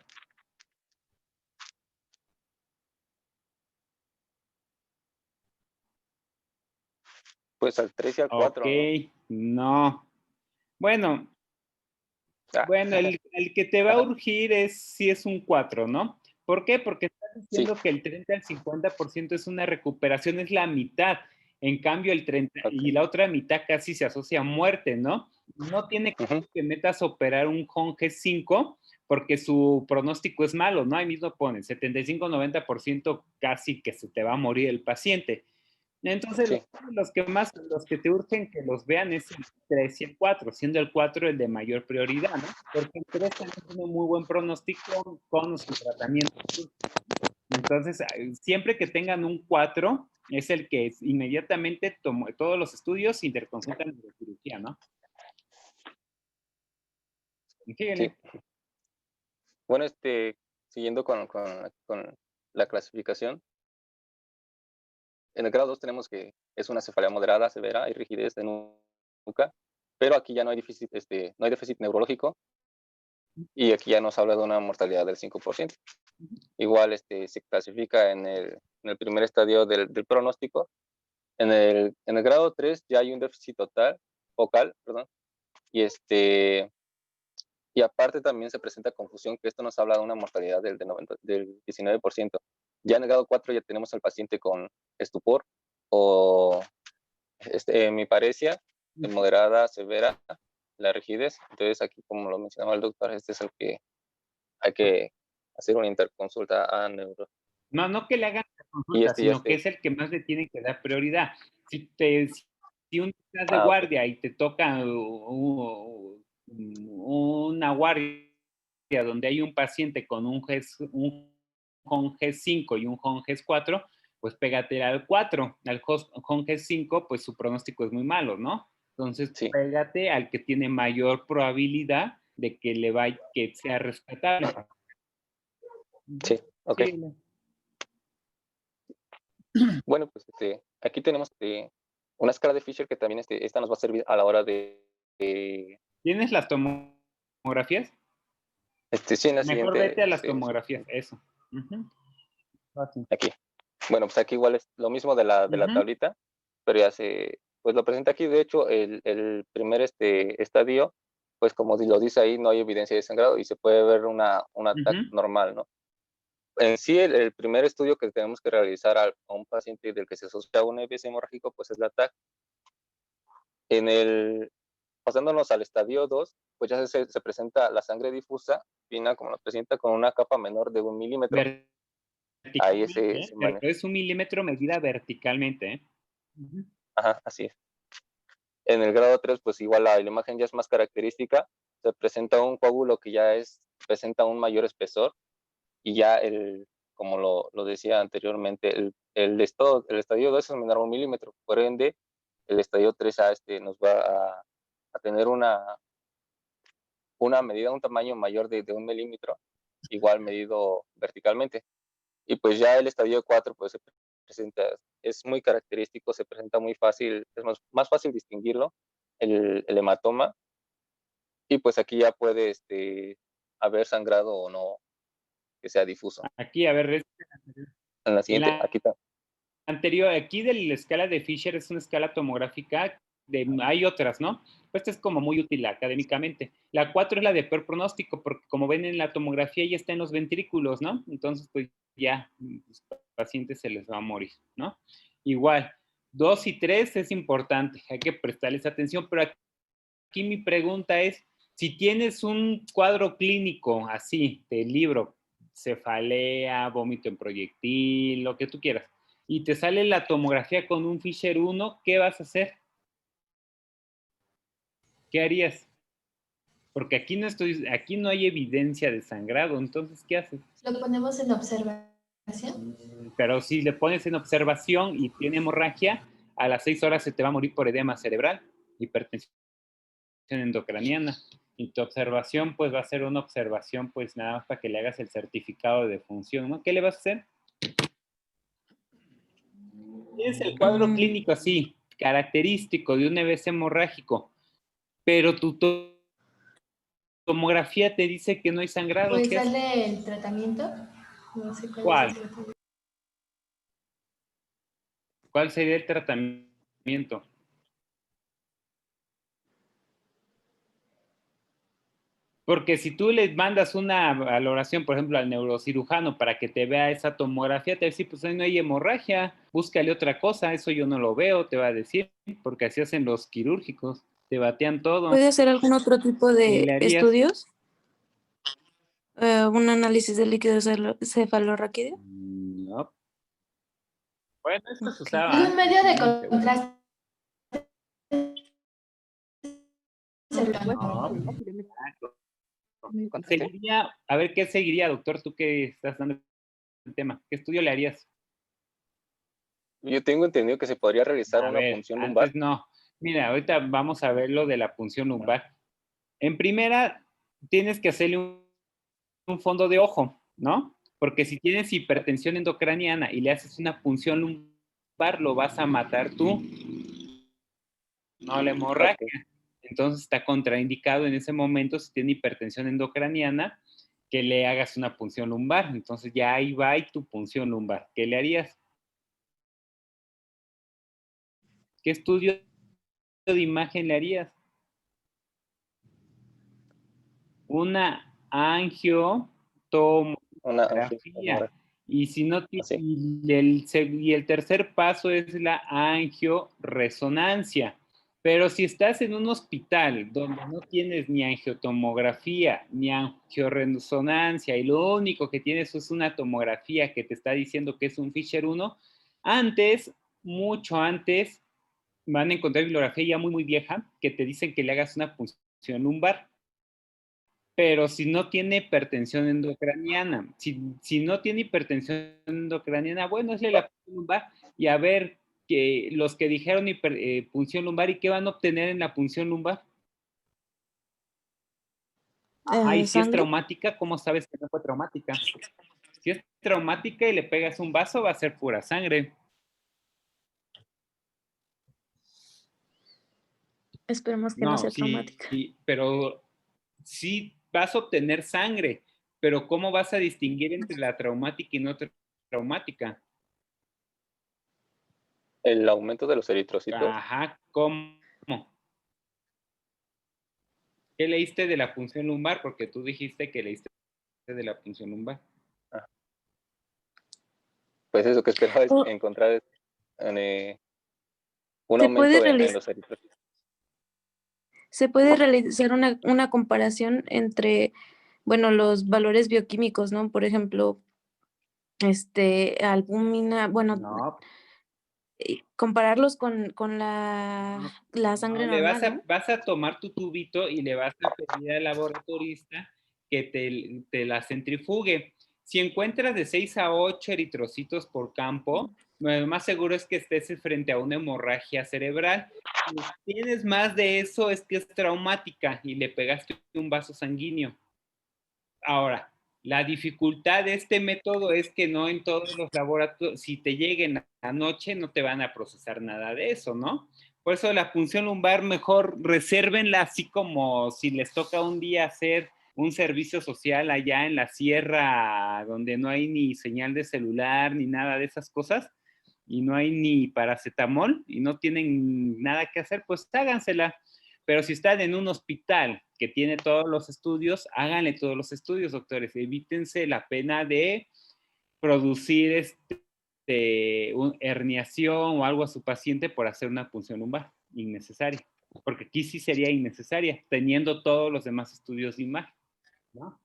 Pues al 3 y al 4. Ok, no. Bueno, Ah. el que te va a urgir sí es un 4, ¿no? ¿Por qué? Porque estás diciendo que el 30 al 50% es una recuperación, es la mitad. En cambio, el 30 y la otra mitad casi se asocia a muerte, ¿no? No tiene que metas a operar un Juntan-Hess 5 porque su pronóstico es malo, ¿no? Ahí mismo pone 75-90% casi que se te va a morir el paciente. Entonces, Sí. los que te urgen que los vean es el 3 y el 4, siendo el 4 el de mayor prioridad, ¿no? Porque el 3 también tiene muy buen pronóstico con su tratamiento. Entonces, siempre que tengan un 4, es el que inmediatamente tomó todos los estudios, interconsultan en neurocirugía, ¿no? Sí. Bueno, siguiendo con la clasificación, en el grado 2 tenemos que es una cefalea moderada, severa y rigidez de nuca, pero aquí ya no hay déficit neurológico y aquí ya nos habla de una mortalidad del 5%. Igual se clasifica en el primer estadio del pronóstico. En el grado 3 ya hay un déficit focal, y y aparte también se presenta confusión, que esto nos habla de una mortalidad del 19%. Ya en el grado 4 ya tenemos al paciente con estupor o mi paresia, moderada, severa, la rigidez. Entonces aquí, como lo mencionaba el doctor, este es el que hay que hacer una interconsulta a neuro. No que le hagan la Y consulta, sino que es el que más le tiene que dar prioridad. Si un día estás de Ok. guardia y te toca una guardia donde hay un paciente con un HON G5 y un HON G4, pues pégate al 4. Al HON G5, pues su pronóstico es muy malo, ¿no? Entonces, Sí. pégate al que tiene mayor probabilidad de que sea respetable. Sí, ok. Sí. Bueno, pues aquí tenemos una escala de Fisher que también esta nos va a servir a la hora de ¿Tienes las tomografías? sí, en la Mejor siguiente. vete a las tomografías, eso. Fácil. Aquí. Bueno, pues aquí igual es lo mismo de la tablita, pero ya pues lo presenta aquí. De hecho, el primer estadio, pues como lo dice ahí, no hay evidencia de sangrado y se puede ver una TAC normal, ¿no? En sí, el primer estudio que tenemos que realizar a un paciente del que se sospecha un EBS hemorrágico, pues es la TAC. Pasándonos al estadio 2, pues ya se presenta la sangre difusa, fina, como la presenta, con una capa menor de 1 milímetro. Ahí pero es 1 milímetro medida verticalmente, ¿eh? Ajá, así es. En el grado 3, pues igual la imagen ya es más característica, se presenta un coágulo que ya presenta un mayor espesor, y ya como lo decía anteriormente, el estadio 2 es menor a 1 milímetro, por ende, el estadio 3 nos va a tener una medida, un tamaño mayor de 1 milímetro, igual medido verticalmente. Y pues ya el estadio 4, pues se presenta, es muy característico, se presenta muy fácil, es más fácil distinguirlo, el hematoma, y pues aquí ya puede haber sangrado o no, que sea difuso. Aquí, a ver, En la siguiente, aquí está. Anterior, aquí de la escala de Fisher es una escala tomográfica, hay otras, ¿no? Pues esta es como muy útil académicamente. La 4 es la de peor pronóstico, porque como ven en la tomografía ya está en los ventrículos, ¿no? Entonces, pues ya, los pacientes se les va a morir, ¿no? Igual, 2 y 3 es importante, hay que prestarles atención, pero aquí mi pregunta es, si tienes un cuadro clínico así, de libro, cefalea, vómito en proyectil, lo que tú quieras, y te sale la tomografía con un Fisher 1, ¿qué vas a hacer? ¿Qué harías? Porque aquí no hay evidencia de sangrado, entonces, ¿qué haces? Lo ponemos en observación. Pero si le pones en observación y tiene hemorragia, a las 6 horas se te va a morir por edema cerebral, hipertensión endocraniana. Y tu observación, pues va a ser una observación, pues nada más para que le hagas el certificado de defunción, ¿no? ¿Qué le vas a hacer? Es el cuadro clínico así, característico de un EBS hemorrágico, pero tu tomografía te dice que no hay sangrado. ¿Puedes ¿Qué haces? darle el tratamiento? No sé ¿Cuál? es el tratamiento. ¿Cuál sería el tratamiento? Porque si tú le mandas una valoración, por ejemplo, al neurocirujano para que te vea esa tomografía, te va a decir, pues ahí no hay hemorragia, búscale otra cosa, eso yo no lo veo, te va a decir, porque así hacen los quirúrgicos, te batean todo. ¿Puede hacer algún otro tipo ¿Qué de le harías? estudios? ¿Un análisis de líquido cefalorraquídeo? No. Bueno, esto se usaba Es un medio de antes, contraste. A ver, ¿qué seguiría, doctor? Tú que estás dando el tema. ¿Qué estudio le harías? Yo tengo entendido que se podría realizar una ver, punción lumbar. Antes no. Mira, ahorita vamos a ver lo de la punción lumbar. En primera, tienes que hacerle un fondo de ojo, ¿no? Porque si tienes hipertensión endocraniana y le haces una punción lumbar, lo vas a matar tú, no la hemorragia. Okay. Entonces está contraindicado en ese momento, si tiene hipertensión endocraniana, que le hagas una punción lumbar. Entonces ya ahí va tu punción lumbar. ¿Qué le harías? ¿Qué estudio de imagen le harías? Una angiotomografía. Y si no Así. y el tercer paso es la angioresonancia. Pero si estás en un hospital donde no tienes ni angiotomografía ni angioresonancia y lo único que tienes es una tomografía que te está diciendo que es un Fisher 1, antes, mucho antes, van a encontrar bibliografía ya muy, muy vieja que te dicen que le hagas una punción lumbar. Pero si no tiene hipertensión endocraniana, si no tiene hipertensión endocraniana, bueno, hazle la punción lumbar y a ver que los que dijeron punción lumbar y qué van a obtener en la punción lumbar. Ajá, y si es ¿Sangre? traumática, ¿cómo sabes que no fue traumática? Si es traumática y le pegas un vaso, va a ser pura sangre. Esperemos que no No, sea sí, traumática. pero sí vas a obtener sangre, pero ¿cómo vas a distinguir entre la traumática y no traumática? El aumento de los eritrocitos. Ajá, ¿cómo? ¿Qué leíste de la punción lumbar? Porque tú dijiste que leíste de la punción lumbar. Pues eso que esperaba es Oh. encontrar un ¿Se puede aumento en realizar? los eritrocitos. Se puede realizar una comparación entre, bueno, los valores bioquímicos, ¿no? Por ejemplo, albúmina, bueno, No, compararlos con la sangre no, le normal, ¿no? vas a tomar tu tubito y le vas a pedir al laboratorista que te la centrifugue. Si encuentras de 6 a 8 eritrocitos por campo, lo más seguro es que estés frente a una hemorragia cerebral. Si tienes más de eso, es que es traumática y le pegaste un vaso sanguíneo. Ahora, la dificultad de este método es que no en todos los laboratorios, si te lleguen a la noche, no te van a procesar nada de eso, ¿no? Por eso la punción lumbar mejor resérvenla así como si les toca un día hacer un servicio social allá en la sierra donde no hay ni señal de celular ni nada de esas cosas y no hay ni paracetamol y no tienen nada que hacer, pues hágansela. Pero si están en un hospital que tiene todos los estudios, háganle todos los estudios, doctores. Evítense la pena de producir herniación o algo a su paciente por hacer una punción lumbar innecesaria. Porque aquí sí sería innecesaria, teniendo todos los demás estudios de imagen, ¿no?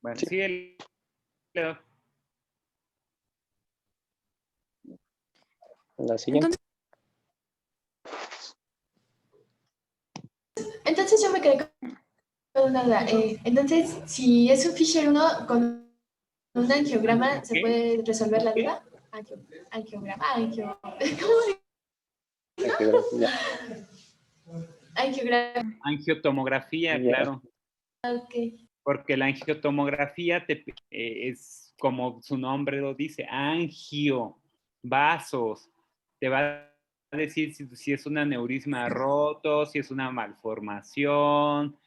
Bueno, Sí. sí, La siguiente. Entonces yo me quedé con una duda. Entonces, si es un Fisher 1 con un angiograma, ¿se ¿Qué? puede resolver la ¿Qué? duda? Angiograma, ¿cómo Angiografía. Angiograma, Angiotomografía, Ya. claro. ok. Porque la angiotomografía es como su nombre lo dice, angio, vasos, te va a decir si es un aneurisma roto, si es una malformación,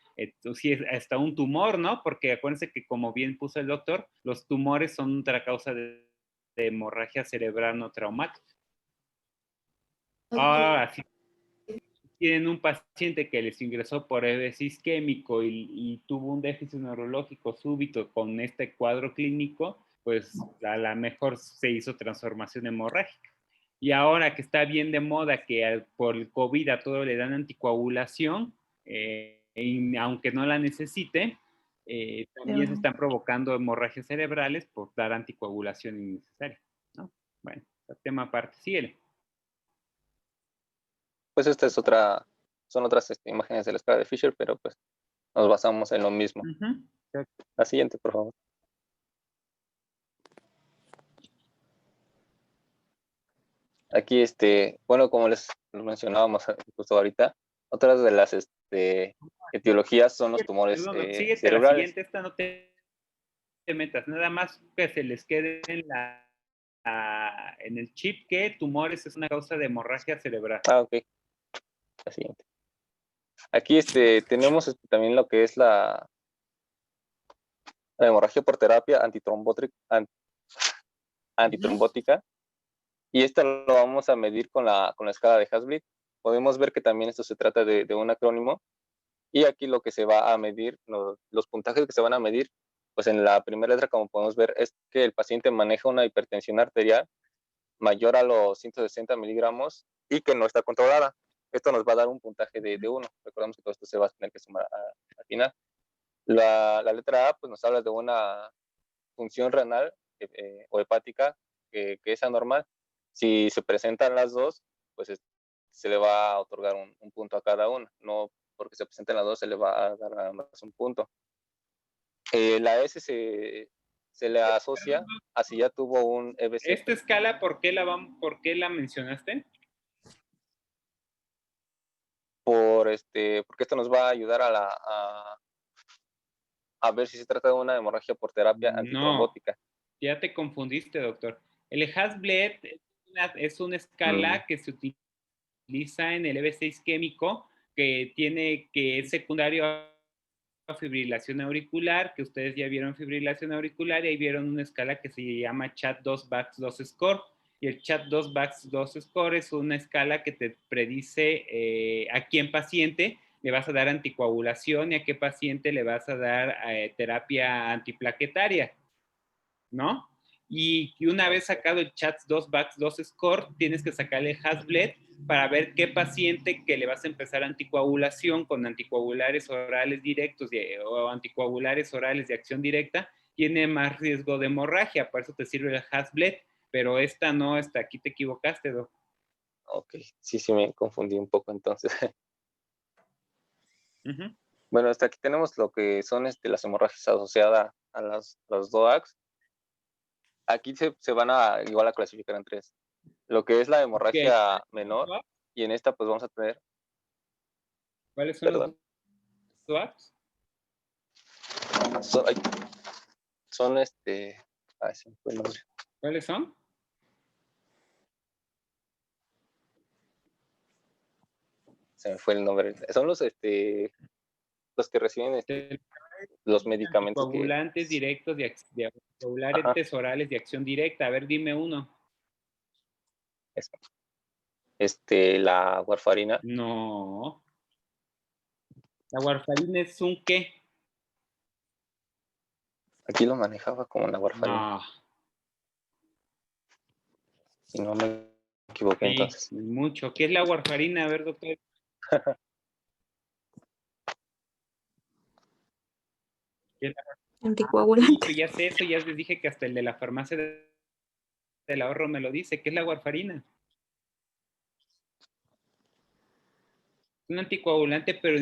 si es hasta un tumor, ¿no? Porque acuérdense que como bien puso el doctor, los tumores son otra causa de hemorragia cerebral no traumática. Okay. Si tienen un paciente que les ingresó por EBS isquémico y tuvo un déficit neurológico súbito con este cuadro clínico, pues a lo mejor se hizo transformación hemorrágica. Y ahora que está bien de moda que por el COVID a todo le dan anticoagulación, y aunque no la necesite, también se están provocando hemorragias cerebrales por dar anticoagulación innecesaria, ¿no? Bueno, el tema aparte, síguele. Pues esta es son otras imágenes de la escala de Fisher, pero pues nos basamos en lo mismo. La siguiente, por favor. Aquí, bueno, como les mencionábamos justo ahorita, otras de las etiologías son los tumores Síguete cerebrales. la siguiente, esta no te metas, nada más que se les quede en el chip que tumores es una causa de hemorragia cerebral. Ok. La siguiente. Aquí tenemos también lo que es la hemorragia por terapia antitrombótica. Y esta lo vamos a medir con la escala de Hasblit. Podemos ver que también esto se trata de un acrónimo. Y aquí lo que se va a medir, los puntajes que se van a medir pues en la primera letra, como podemos ver, es que el paciente maneja una hipertensión arterial mayor a los 160 miligramos y que no está controlada. Esto nos va a dar un puntaje de 1. Recordamos que todo esto se va a tener que sumar al final. La letra A pues nos habla de una función renal o hepática que es anormal. Si se presentan las dos, pues se le va a otorgar un punto a cada una. No porque se presenten las dos se le va a dar nada más un punto. La S se le asocia a si ya tuvo un EBC. ¿Esta escala por qué la mencionaste? Porque esto nos va a ayudar a ver si se trata de una hemorragia por terapia antitrombótica. Ya te confundiste, doctor. El Hasbled es una escala que se utiliza en el EB6 isquémico que es secundario a fibrilación auricular, que ustedes ya vieron fibrilación auricular y ahí vieron una escala que se llama CHAT2-VAX2 score. Y el CHAT2-VAX2 score es una escala que te predice a quién paciente le vas a dar anticoagulación y a qué paciente le vas a dar terapia antiplaquetaria, ¿no? Y una vez sacado el CHAT2-VAX2 score, tienes que sacarle el Hasbled para ver qué paciente que le vas a empezar anticoagulación con anticoagulares orales directos o anticoagulares orales de acción directa tiene más riesgo de hemorragia. Por eso te sirve el Hasbled, pero esta no, aquí te equivocaste, Doc. Ok, sí me confundí un poco entonces. Uh-huh. Bueno, hasta aquí tenemos lo que son las hemorragias asociadas a los DOACs. Aquí se van igual a clasificar en 3. Lo que es la hemorragia menor, y en esta pues vamos a tener... ¿Cuáles son los DOACs? Son se me fue el nombre. ¿Cuáles son? Se me fue el nombre. Son los que reciben los medicamentos Coagulantes directos de coagulantes orales de acción directa. A ver, dime uno. La warfarina. No. ¿La warfarina es un qué? Aquí lo manejaba como la warfarina. No. Si no me equivoqué, Sí, entonces. mucho. ¿Qué es la warfarina? A ver, doctor. ¿Qué es la... Anticoagulante. Sí, ya sé eso, ya les dije que hasta el de la farmacia del ahorro me lo dice. ¿Qué es la warfarina? Es un anticoagulante, pero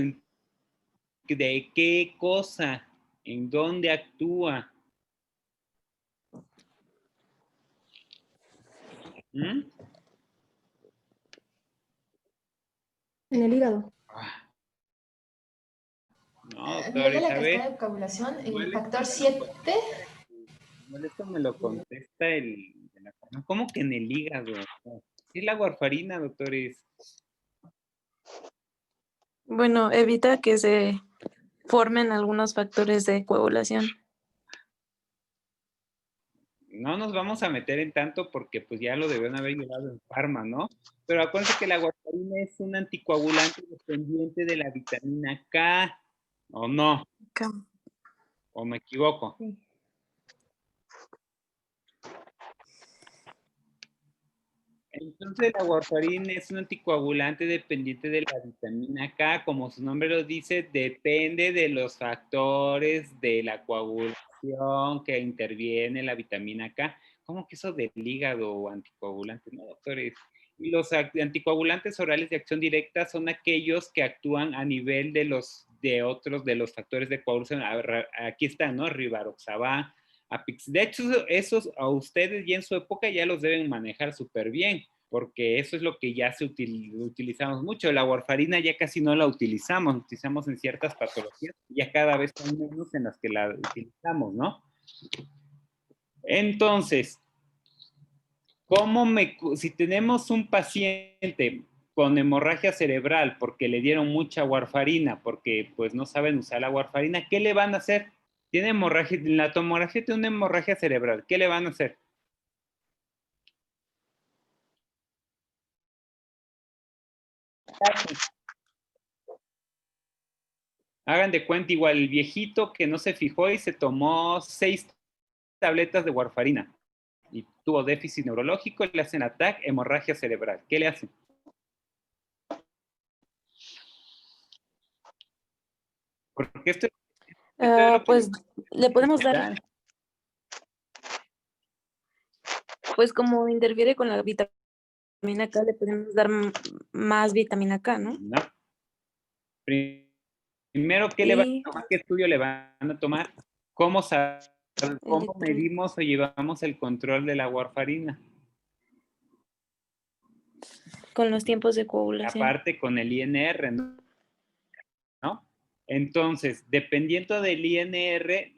¿de qué cosa? ¿En dónde actúa? ¿Mm? En el hígado. No, A doctor nivel de la Isabel. cascada de coagulación, el factor 7. Igual esto me lo contesta ¿Cómo que en el hígado? ¿Qué es la warfarina, doctores? Bueno, evita que se formen algunos factores de coagulación. No nos vamos a meter en tanto porque pues ya lo debieron haber llevado en Pharma, ¿no? Pero acuérdense que la warfarina es un anticoagulante dependiente de la vitamina K, ¿o no? ¿O me equivoco? Sí. Entonces la warfarina es un anticoagulante dependiente de la vitamina K, como su nombre lo dice, depende de los factores de la coagulación que interviene la vitamina K. ¿Cómo que eso del hígado o anticoagulante? No, doctores. Y los anticoagulantes orales de acción directa son aquellos que actúan a nivel de los factores de coagulación. Aquí están, ¿no? Rivaroxaban, de hecho, esos a ustedes ya en su época ya los deben manejar súper bien, porque eso es lo que ya utilizamos mucho. La warfarina ya casi no la utilizamos en ciertas patologías, ya cada vez son menos en las que la utilizamos, ¿no? Entonces, si tenemos un paciente con hemorragia cerebral porque le dieron mucha warfarina, porque pues no saben usar la warfarina, ¿qué le van a hacer? Tiene hemorragia, la tomografía tiene una hemorragia cerebral. ¿Qué le van a hacer? Hagan de cuenta igual el viejito que no se fijó y se tomó 6 tabletas de warfarina y tuvo déficit neurológico, le hacen ATAC, hemorragia cerebral. ¿Qué le hacen? Porque esto es lo Pues que le podemos dar, necesitan. pues como interfiere con la vitamina K, le podemos dar más vitamina K, ¿no? No. Primero, ¿qué le van Y a tomar? ¿Qué estudio le van a tomar? ¿Cómo medimos o llevamos el control de la warfarina? con los tiempos de coagulación. Aparte con el INR, ¿no? Entonces, dependiendo del INR,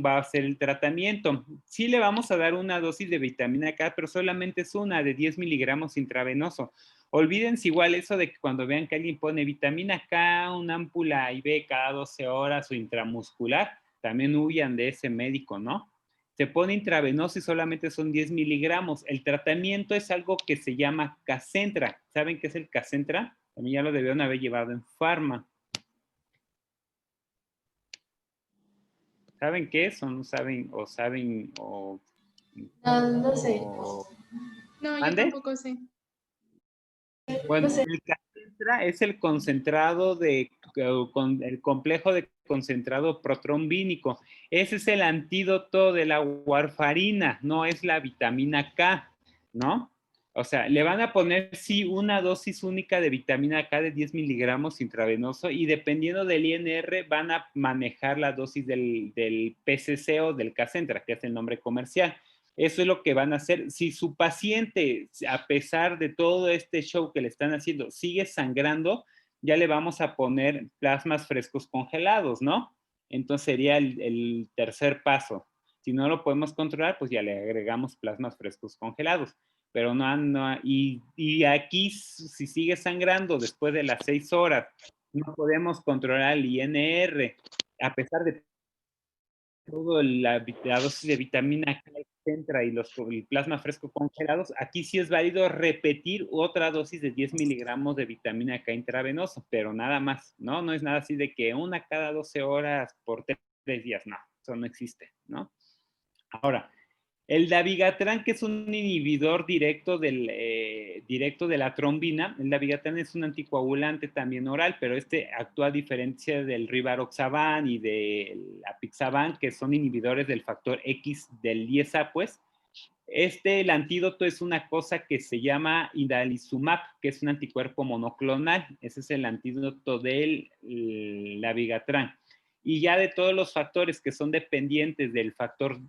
va a hacer el tratamiento. Sí le vamos a dar una dosis de vitamina K, pero solamente es una de 10 miligramos intravenoso. Olvídense igual eso de que cuando vean que alguien pone vitamina K, una ámpula IV cada 12 horas o intramuscular, también huyan de ese médico, ¿no? Se pone intravenoso y solamente son 10 miligramos. El tratamiento es algo que se llama Kcentra. ¿Saben qué es el Kcentra? También ya lo debieron haber llevado en Pharma. ¿Saben qué es o no saben? ¿O saben? O, No sé. No, yo ¿Mande? tampoco sé. Bueno, No sé. el Kcentra es el concentrado con el complejo de concentrado protrombínico. Ese es el antídoto de la warfarina, no es la vitamina K, ¿no? O sea, le van a poner, sí, una dosis única de vitamina K de 10 miligramos intravenoso y dependiendo del INR van a manejar la dosis del PCC o del Kcentra, que es el nombre comercial. Eso es lo que van a hacer. Si su paciente, a pesar de todo este show que le están haciendo, sigue sangrando, ya le vamos a poner plasmas frescos congelados, ¿no? Entonces sería el tercer paso. Si no lo podemos controlar, pues ya le agregamos plasmas frescos congelados. Pero y aquí, si sigue sangrando después de las 6 horas, no podemos controlar el INR, a pesar de todo la dosis de vitamina K entra y el plasma fresco congelados, aquí sí es válido repetir otra dosis de 10 miligramos de vitamina K intravenoso, pero nada más, ¿no? No es nada así de que una cada 12 horas por 3 días, no, eso no existe, ¿no? Ahora, el dabigatran, que es un inhibidor directo de la trombina, el dabigatran es un anticoagulante también oral, pero este actúa a diferencia del rivaroxaban y del apixaban, que son inhibidores del factor X del 10A, pues. El antídoto es una cosa que se llama indalizumab, que es un anticuerpo monoclonal. Ese es el antídoto del dabigatran. Y ya de todos los factores que son dependientes del factor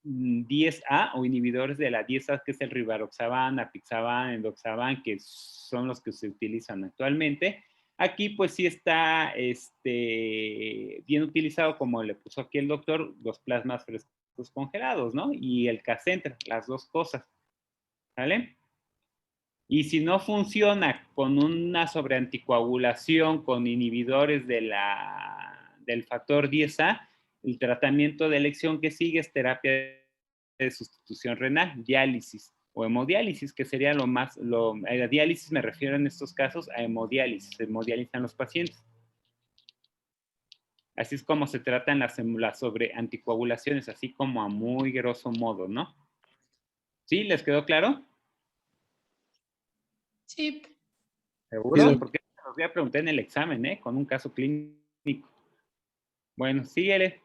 10A o inhibidores de la 10A, que es el rivaroxaban, apixaban, endoxaban, que son los que se utilizan actualmente. Aquí pues sí está bien utilizado, como le puso aquí el doctor, los plasmas frescos congelados, ¿no? Y el Kcentra, las dos cosas, ¿vale? Y si no funciona con una sobreanticoagulación, con inhibidores del factor 10A, el tratamiento de elección que sigue es terapia de sustitución renal, diálisis o hemodiálisis, que sería a diálisis me refiero en estos casos a hemodiálisis, hemodializan los pacientes. Así es como se tratan las sobreanticoagulaciones, así como a muy grosso modo, ¿no? ¿Sí? ¿Les quedó claro? Sí. ¿Seguro? Sí. Porque los voy a preguntar en el examen, ¿eh? Con un caso clínico. Bueno, síguele.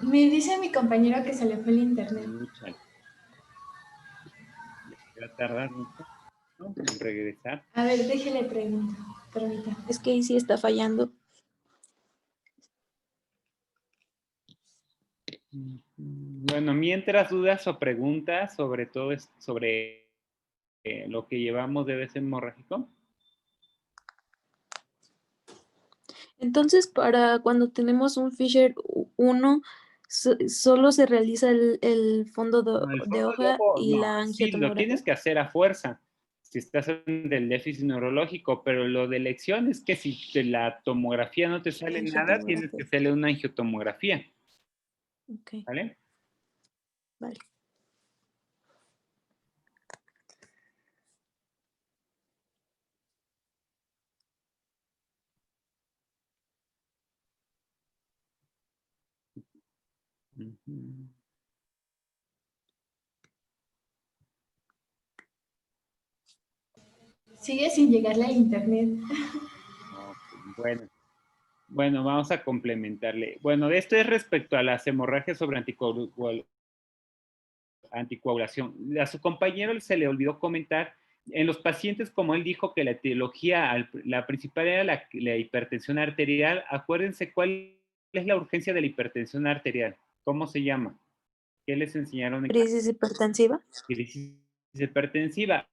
Me dice mi compañero que se le fue el internet. Chale. Va a tardar mucho, ¿no? En regresar. A ver, déjele pregunto. Permítame. Es que ahí sí está fallando. Bueno, mientras dudas o preguntas sobre todo sobre lo que llevamos de vez hemorrágico. Entonces, para cuando tenemos un Fisher 1, solo se realiza el fondo No, el de fondo de hoja ojo, y no, la sí, lo angiotomografía. tienes que hacer a fuerza si estás en del déficit neurológico, pero lo de elección es que si de la tomografía no te sale nada, tienes que hacerle una angiotomografía. Ok, ¿Vale? vale. Ujú. Sigue sin llegarle a internet. Ok, bueno, vamos a complementarle. Bueno, esto es respecto a las hemorragias sobre anticoagulación. A su compañero se le olvidó comentar, en los pacientes, como él dijo que la etiología, la principal era la hipertensión arterial, acuérdense cuál es la urgencia de la hipertensión arterial. ¿Cómo se llama? ¿Qué les enseñaron en Crisis hipertensiva. crisis hipertensiva?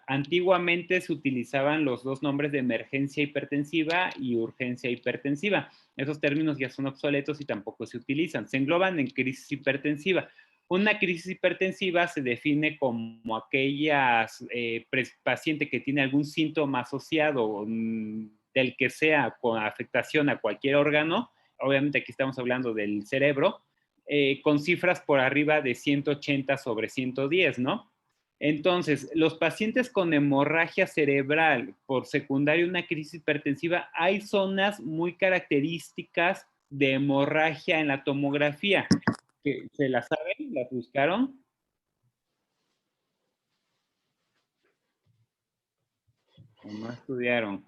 Antiguamente se utilizaban los dos nombres de emergencia hipertensiva y urgencia hipertensiva. Esos términos ya son obsoletos y tampoco se utilizan. Se engloban en crisis hipertensiva. Una crisis hipertensiva se define como aquella paciente que tiene algún síntoma asociado del que sea con afectación a cualquier órgano. Obviamente aquí estamos hablando del cerebro, con cifras por arriba de 180 sobre 110, ¿no? Entonces, los pacientes con hemorragia cerebral por secundaria una crisis hipertensiva, hay zonas muy características de hemorragia en la tomografía. ¿Se las saben? ¿Las buscaron? ¿O no estudiaron?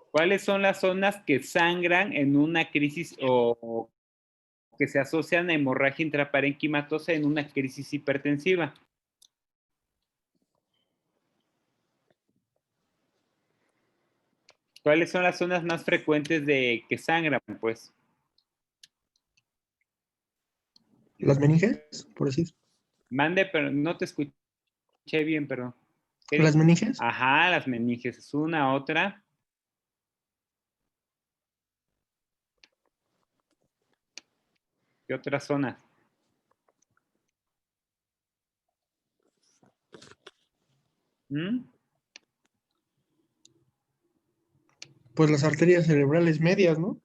¿Cuáles son las zonas que sangran en una crisis o que se asocian a hemorragia intraparenquimatosa en una crisis hipertensiva? ¿Cuáles son las zonas más frecuentes de que sangran, pues? ¿Las meninges, por decir? Mande, pero no te escuché bien, perdón. ¿Las meninges? Ajá, las meninges es una, otra. ¿Qué otras zonas? ¿Mm? Pues las arterias cerebrales medias, ¿no?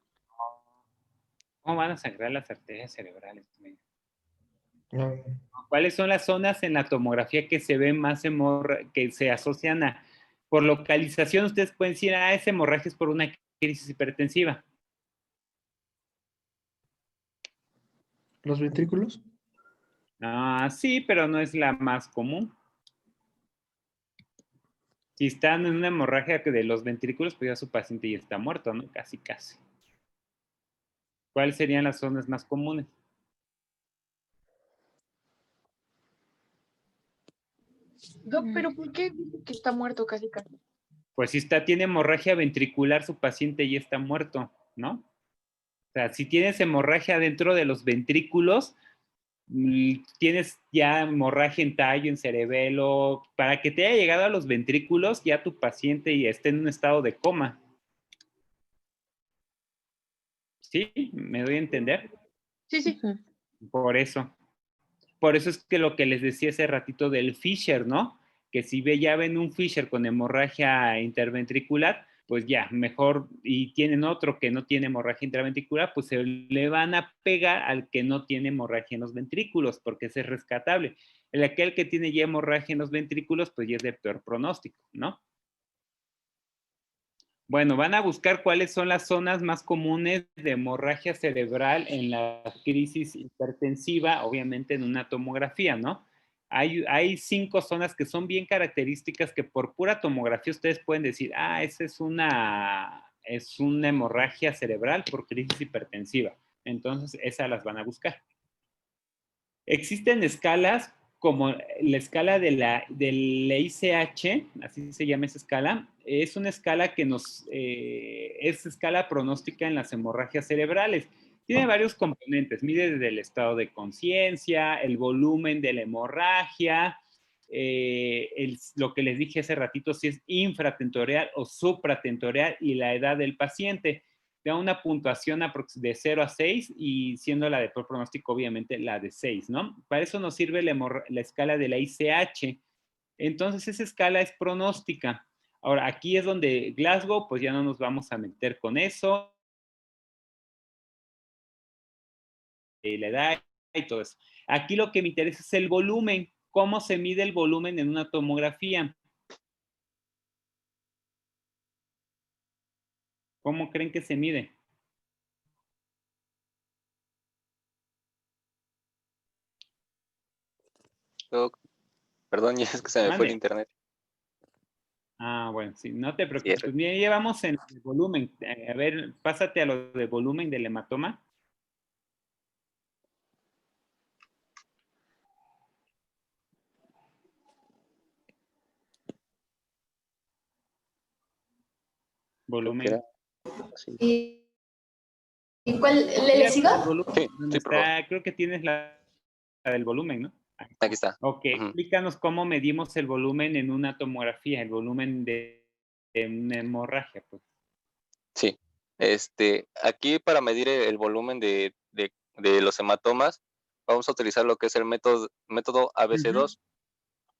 ¿Cómo van a sangrar las arterias cerebrales? Ah, ¿Cuáles son las zonas en la tomografía que se ven más que se asocian a, por localización? Ustedes pueden decir, esa hemorragia es por una crisis hipertensiva. ¿los ventrículos? Sí, pero no es la más común. Si están en una hemorragia de los ventrículos, pues ya su paciente ya está muerto, ¿no? Casi, casi. ¿Cuáles serían las zonas más comunes? Doc, pero ¿por qué dice que está muerto casi casi? Pues si tiene hemorragia ventricular, su paciente ya está muerto, ¿no? O sea, si tienes hemorragia dentro de los ventrículos, tienes ya hemorragia en tallo, en cerebelo, para que te haya llegado a los ventrículos, ya tu paciente ya esté en un estado de coma. ¿Sí? ¿Me doy a entender? Sí, sí. Ujú. Por eso. Por eso es que lo que les decía hace ratito del Fisher, ¿no? Que si ya ven un Fisher con hemorragia interventricular, pues ya, mejor, y tienen otro que no tiene hemorragia intraventricular, pues se le van a pegar al que no tiene hemorragia en los ventrículos, porque ese es rescatable. Aquel que tiene ya hemorragia en los ventrículos, pues ya es de peor pronóstico, ¿no? Bueno, van a buscar cuáles son las zonas más comunes de hemorragia cerebral en la crisis hipertensiva, obviamente en una tomografía, ¿no? Hay 5 zonas que son bien características que por pura tomografía ustedes pueden decir, esa es una hemorragia cerebral por crisis hipertensiva. Entonces, esas las van a buscar. Existen escalas como la escala del ICH, así se llama esa escala, es una escala que es escala pronóstica en las hemorragias cerebrales. Tiene varios componentes, mide desde el estado de conciencia, el volumen de la hemorragia, lo que les dije hace ratito, si es infratentorial o supratentorial y la edad del paciente. Da una puntuación de 0 a 6 y siendo la de peor pronóstico, obviamente, la de 6, ¿no? Para eso nos sirve la escala de la ICH. Entonces, esa escala es pronóstica. Ahora, aquí es donde Glasgow, pues ya no nos vamos a meter con eso. La edad y todo eso. Aquí lo que me interesa es el volumen. ¿Cómo se mide el volumen en una tomografía? ¿Cómo creen que se mide? Doc. Perdón, ya es que se me fue el Mande. internet. Ah, bueno, sí, no te Sí, preocupes. Pues bien, llevamos en el volumen. A ver, pásate a lo de volumen del hematoma. creo que Volumen. era así. ¿Y cuál? ¿Le Fíjate sigo? el volumen, Sí, donde por favor. está, creo que tienes la del volumen, ¿no? Aquí está. Ok, Ujú. explícanos cómo medimos el volumen en una tomografía, el volumen de una hemorragia, pues. Sí. Aquí para medir el volumen de los hematomas, vamos a utilizar lo que es el método ABC2.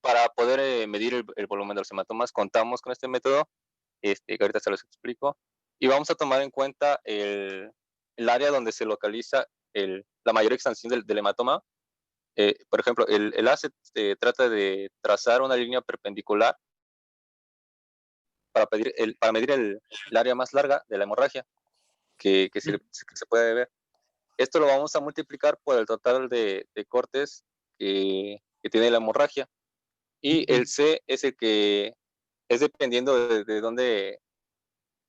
Para poder medir el volumen de los hematomas, contamos con este método, que ahorita se los explico, y vamos a tomar en cuenta el área donde se localiza la mayor extensión del hematoma. Por ejemplo, el A se trata de trazar una línea perpendicular para medir el área más larga de la hemorragia que se puede ver. Esto lo vamos a multiplicar por el total de cortes que tiene la hemorragia. Y el C es el que es dependiendo de dónde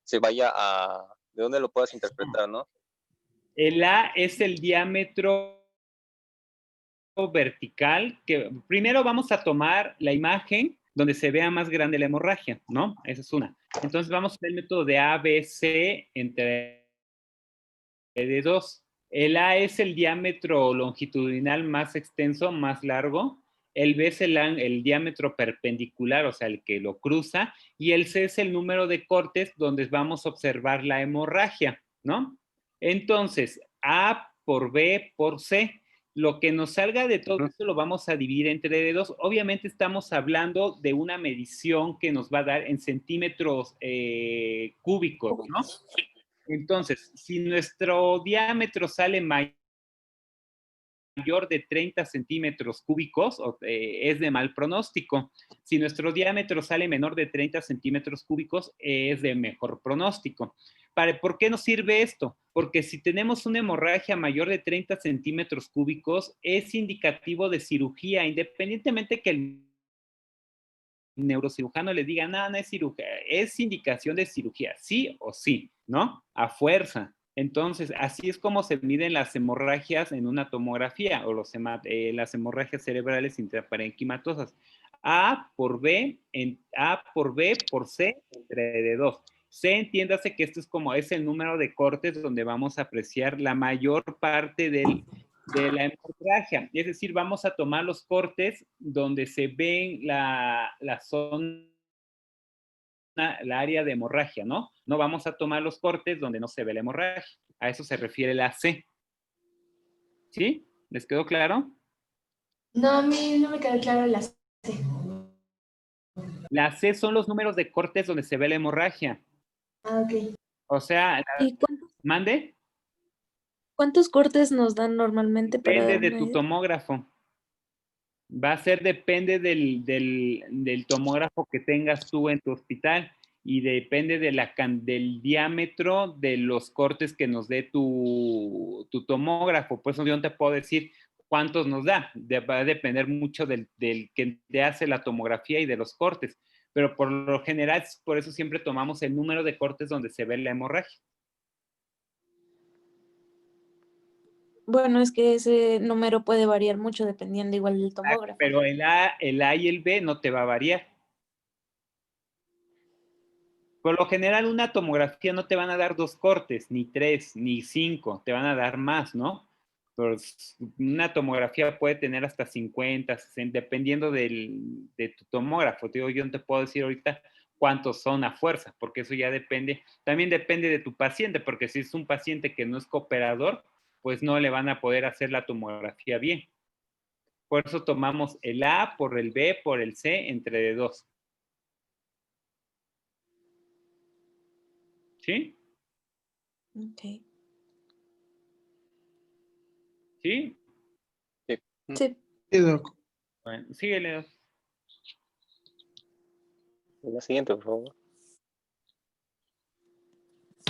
se vaya de dónde lo puedas interpretar, ¿no? El A es el diámetro vertical, que primero vamos a tomar la imagen donde se vea más grande la hemorragia, ¿no? Esa es una. Entonces vamos a hacer el método de ABC entre de 2. El A es el diámetro longitudinal más extenso, más largo. El B es el diámetro perpendicular, o sea, el que lo cruza. Y el C es el número de cortes donde vamos a observar la hemorragia, ¿no? Entonces, A por B por C. Lo que nos salga de todo esto lo vamos a dividir entre dedos. Obviamente estamos hablando de una medición que nos va a dar en centímetros cúbicos, ¿no? Entonces, si nuestro diámetro sale mayor de 30 centímetros cúbicos, es de mal pronóstico. Si nuestro diámetro sale menor de 30 centímetros cúbicos, es de mejor pronóstico. ¿Por qué nos sirve esto? Porque si tenemos una hemorragia mayor de 30 centímetros cúbicos, es indicativo de cirugía, independientemente que el neurocirujano le diga, no, no es cirugía, es indicación de cirugía, sí o sí, ¿no? A fuerza. Entonces, así es como se miden las hemorragias en una tomografía o las hemorragias cerebrales intraparenquimatosas. A por B por C entre de 2. C, entiéndase que esto es el número de cortes donde vamos a apreciar la mayor parte de la hemorragia. Es decir, vamos a tomar los cortes donde se ven la zona, la área de hemorragia, ¿no? No vamos a tomar los cortes donde no se ve la hemorragia. A eso se refiere la C. ¿Sí? ¿Les quedó claro? No, a mí no me quedó claro la C. La C son los números de cortes donde se ve la hemorragia. Ah, ok. O sea, ¿Y ¿mande? cuántos cortes nos dan normalmente Depende para de tu medir? tomógrafo. Va a ser, depende del tomógrafo que tengas tú en tu hospital y depende del diámetro de los cortes que nos dé tu tomógrafo. Por eso yo no te puedo decir cuántos nos da. Va a depender mucho del que te hace la tomografía y de los cortes. Pero por lo general, por eso siempre tomamos el número de cortes donde se ve la hemorragia. Bueno, es que ese número puede variar mucho dependiendo igual del tomógrafo. Pero el A y el B no te va a variar. Por lo general, una tomografía no te van a dar 2 cortes, ni 3, ni 5, te van a dar más, ¿no? Pues una tomografía puede tener hasta 50, 60, dependiendo de tu tomógrafo. Te digo, yo no te puedo decir ahorita cuántos son a fuerza, porque eso ya depende, también depende de tu paciente, porque si es un paciente que no es cooperador, pues no le van a poder hacer la tomografía bien. Por eso tomamos el A por el B por el C entre de 2. ¿Sí? Ok. ¿Sí? Sí. Sí. Sí, doc. Bueno, síguele. La siguiente, por favor.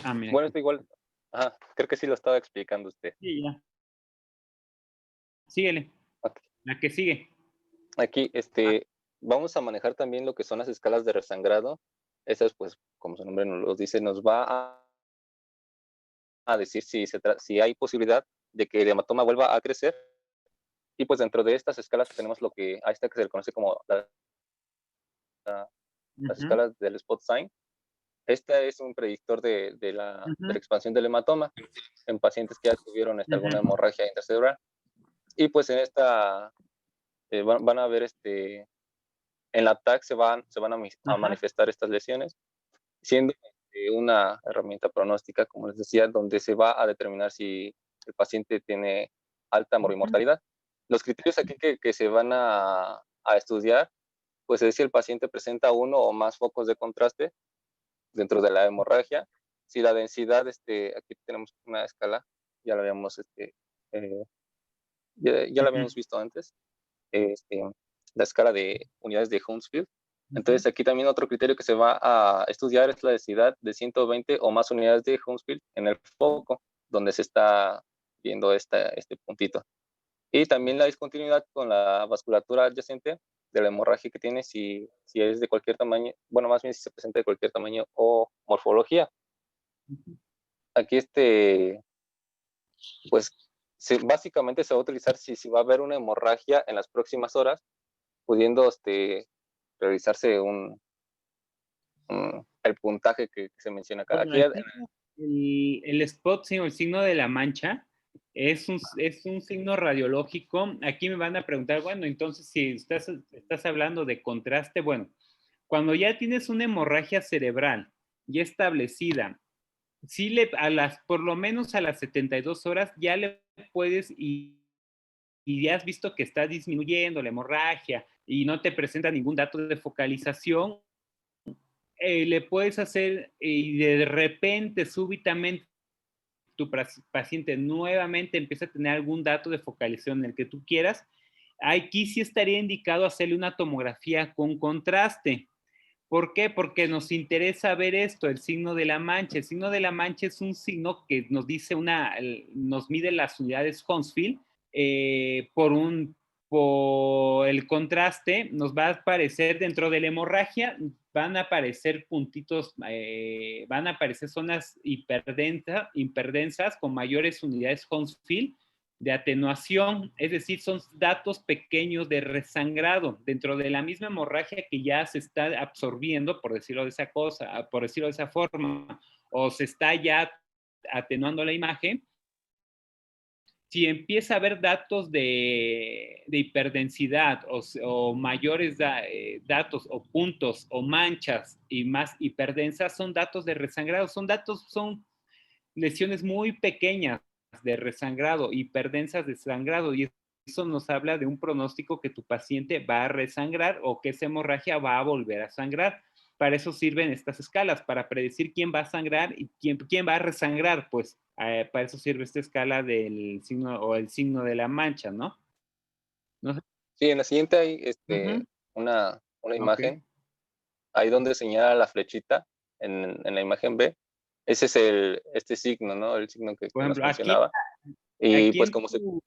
Ah, mira. Bueno, Aquí. esto igual, creo que sí lo estaba explicando usted. Sí, ya. Síguele. Ok. La que sigue. Aquí, vamos a manejar también lo que son las escalas de resangrado. Estas, pues, como su nombre nos lo dice, nos va a decir si hay posibilidad de que el hematoma vuelva a crecer. Y pues dentro de estas escalas tenemos a esta que se le conoce como las Ujú, escalas del spot sign. Esta es un predictor de la ujú, expansión del hematoma en pacientes que ya tuvieron alguna ujú, hemorragia intracerebral. Y pues en esta van a ver, en la TAC se van a ajá, manifestar estas lesiones, siendo una herramienta pronóstica, como les decía, donde se va a determinar si el paciente tiene alta ujú, morimortalidad. Los criterios aquí que se van a estudiar, pues es si el paciente presenta uno o más focos de contraste dentro de la hemorragia, si la densidad, aquí tenemos una escala, ya la habíamos, eh, ya la ujú, habíamos visto antes, este, la escala de unidades de Hounsfield. ujú. Entonces, aquí también otro criterio que se va a estudiar es la densidad de 120 o más unidades de Hounsfield en el foco, donde se está viendo este puntito. Y también la discontinuidad con la vasculatura adyacente de la hemorragia que tiene, si es de cualquier tamaño, bueno, más bien si se presenta de cualquier tamaño o morfología. Aquí, pues, básicamente se va a utilizar si va a haber una hemorragia en las próximas horas, pudiendo realizarse el puntaje que se menciona acá. Bueno, Aquí, aquí el spot, sí, o el signo de la mancha, es un signo radiológico. Aquí me van a preguntar, bueno, entonces si estás hablando de contraste, bueno, cuando ya tienes una hemorragia cerebral ya establecida, sí por lo menos a las 72 horas ya le puedes y ya has visto que está disminuyendo la hemorragia y no te presenta ningún dato de focalización, le puedes hacer y de repente, súbitamente, tu paciente nuevamente empieza a tener algún dato de focalización en el que tú quieras, aquí sí estaría indicado hacerle una tomografía con contraste. ¿Por qué? Porque nos interesa ver esto, el signo de la mancha. El signo de la mancha es un signo que nos dice nos mide las unidades Hounsfield por el contraste, nos va a aparecer dentro de la hemorragia, van a aparecer puntitos, van a aparecer zonas hiperdensas con mayores unidades Hounsfield de atenuación, es decir, son datos pequeños de resangrado dentro de la misma hemorragia que ya se está absorbiendo, por decirlo de esa cosa, por decirlo de esa forma, o se está ya atenuando la imagen. Si empieza a haber datos de hiperdensidad o mayores datos o puntos o manchas y más hiperdensas, son datos de resangrado, son lesiones muy pequeñas de resangrado, hiperdensas de sangrado, y eso nos habla de un pronóstico que tu paciente va a resangrar o que esa hemorragia va a volver a sangrar. Para eso sirven estas escalas, para predecir quién va a sangrar y quién va a resangrar, pues para eso sirve esta escala del signo o el signo de la mancha, ¿no? ¿No? sí, en la siguiente hay Uh-huh. una Ok. imagen, ahí donde señala la flechita en la imagen B. Ese es este signo, ¿no? El signo Por que nos ejemplo, mencionaba. Y aquí pues en como se... tu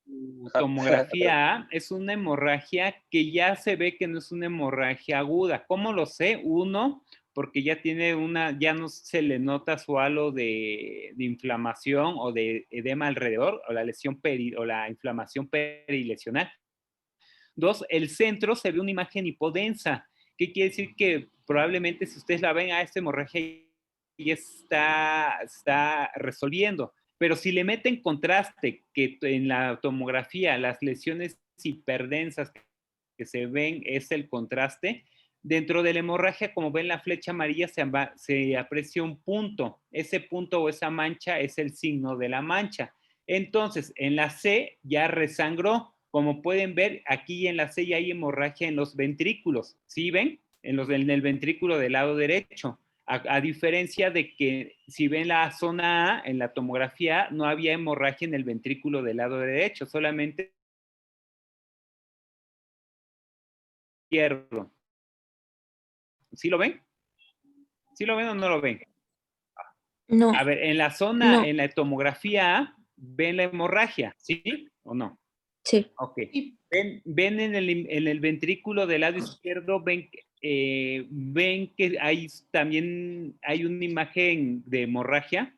Ajá. tomografía es una hemorragia que ya se ve que no es una hemorragia aguda. ¿Cómo lo sé? Uno, porque ya tiene ya no se le nota su halo de inflamación o de edema alrededor, o la lesión o la inflamación perilesional. Dos, el centro se ve una imagen hipodensa. ¿Qué quiere decir? Que probablemente si ustedes la ven a esta hemorragia ya está resolviendo. Pero si le meten contraste, que en la tomografía las lesiones hiperdensas que se ven es el contraste, dentro de la hemorragia, como ven la flecha amarilla, se aprecia un punto. Ese punto o esa mancha es el signo de la mancha. Entonces, en la C ya resangró. Como pueden ver, aquí en la C ya hay hemorragia en los ventrículos. ¿Sí ven? En el ventrículo del lado derecho. A diferencia de que si ven la zona A en la tomografía, no había hemorragia en el ventrículo del lado derecho, solamente izquierdo. ¿Sí lo ven? ¿Sí lo ven o no lo ven? No, A ver, en la zona, no, en la tomografía A, ven la hemorragia, ¿sí o no? Sí. Ok. Y- Ven en el ventrículo del lado izquierdo, ven que hay también hay una imagen de hemorragia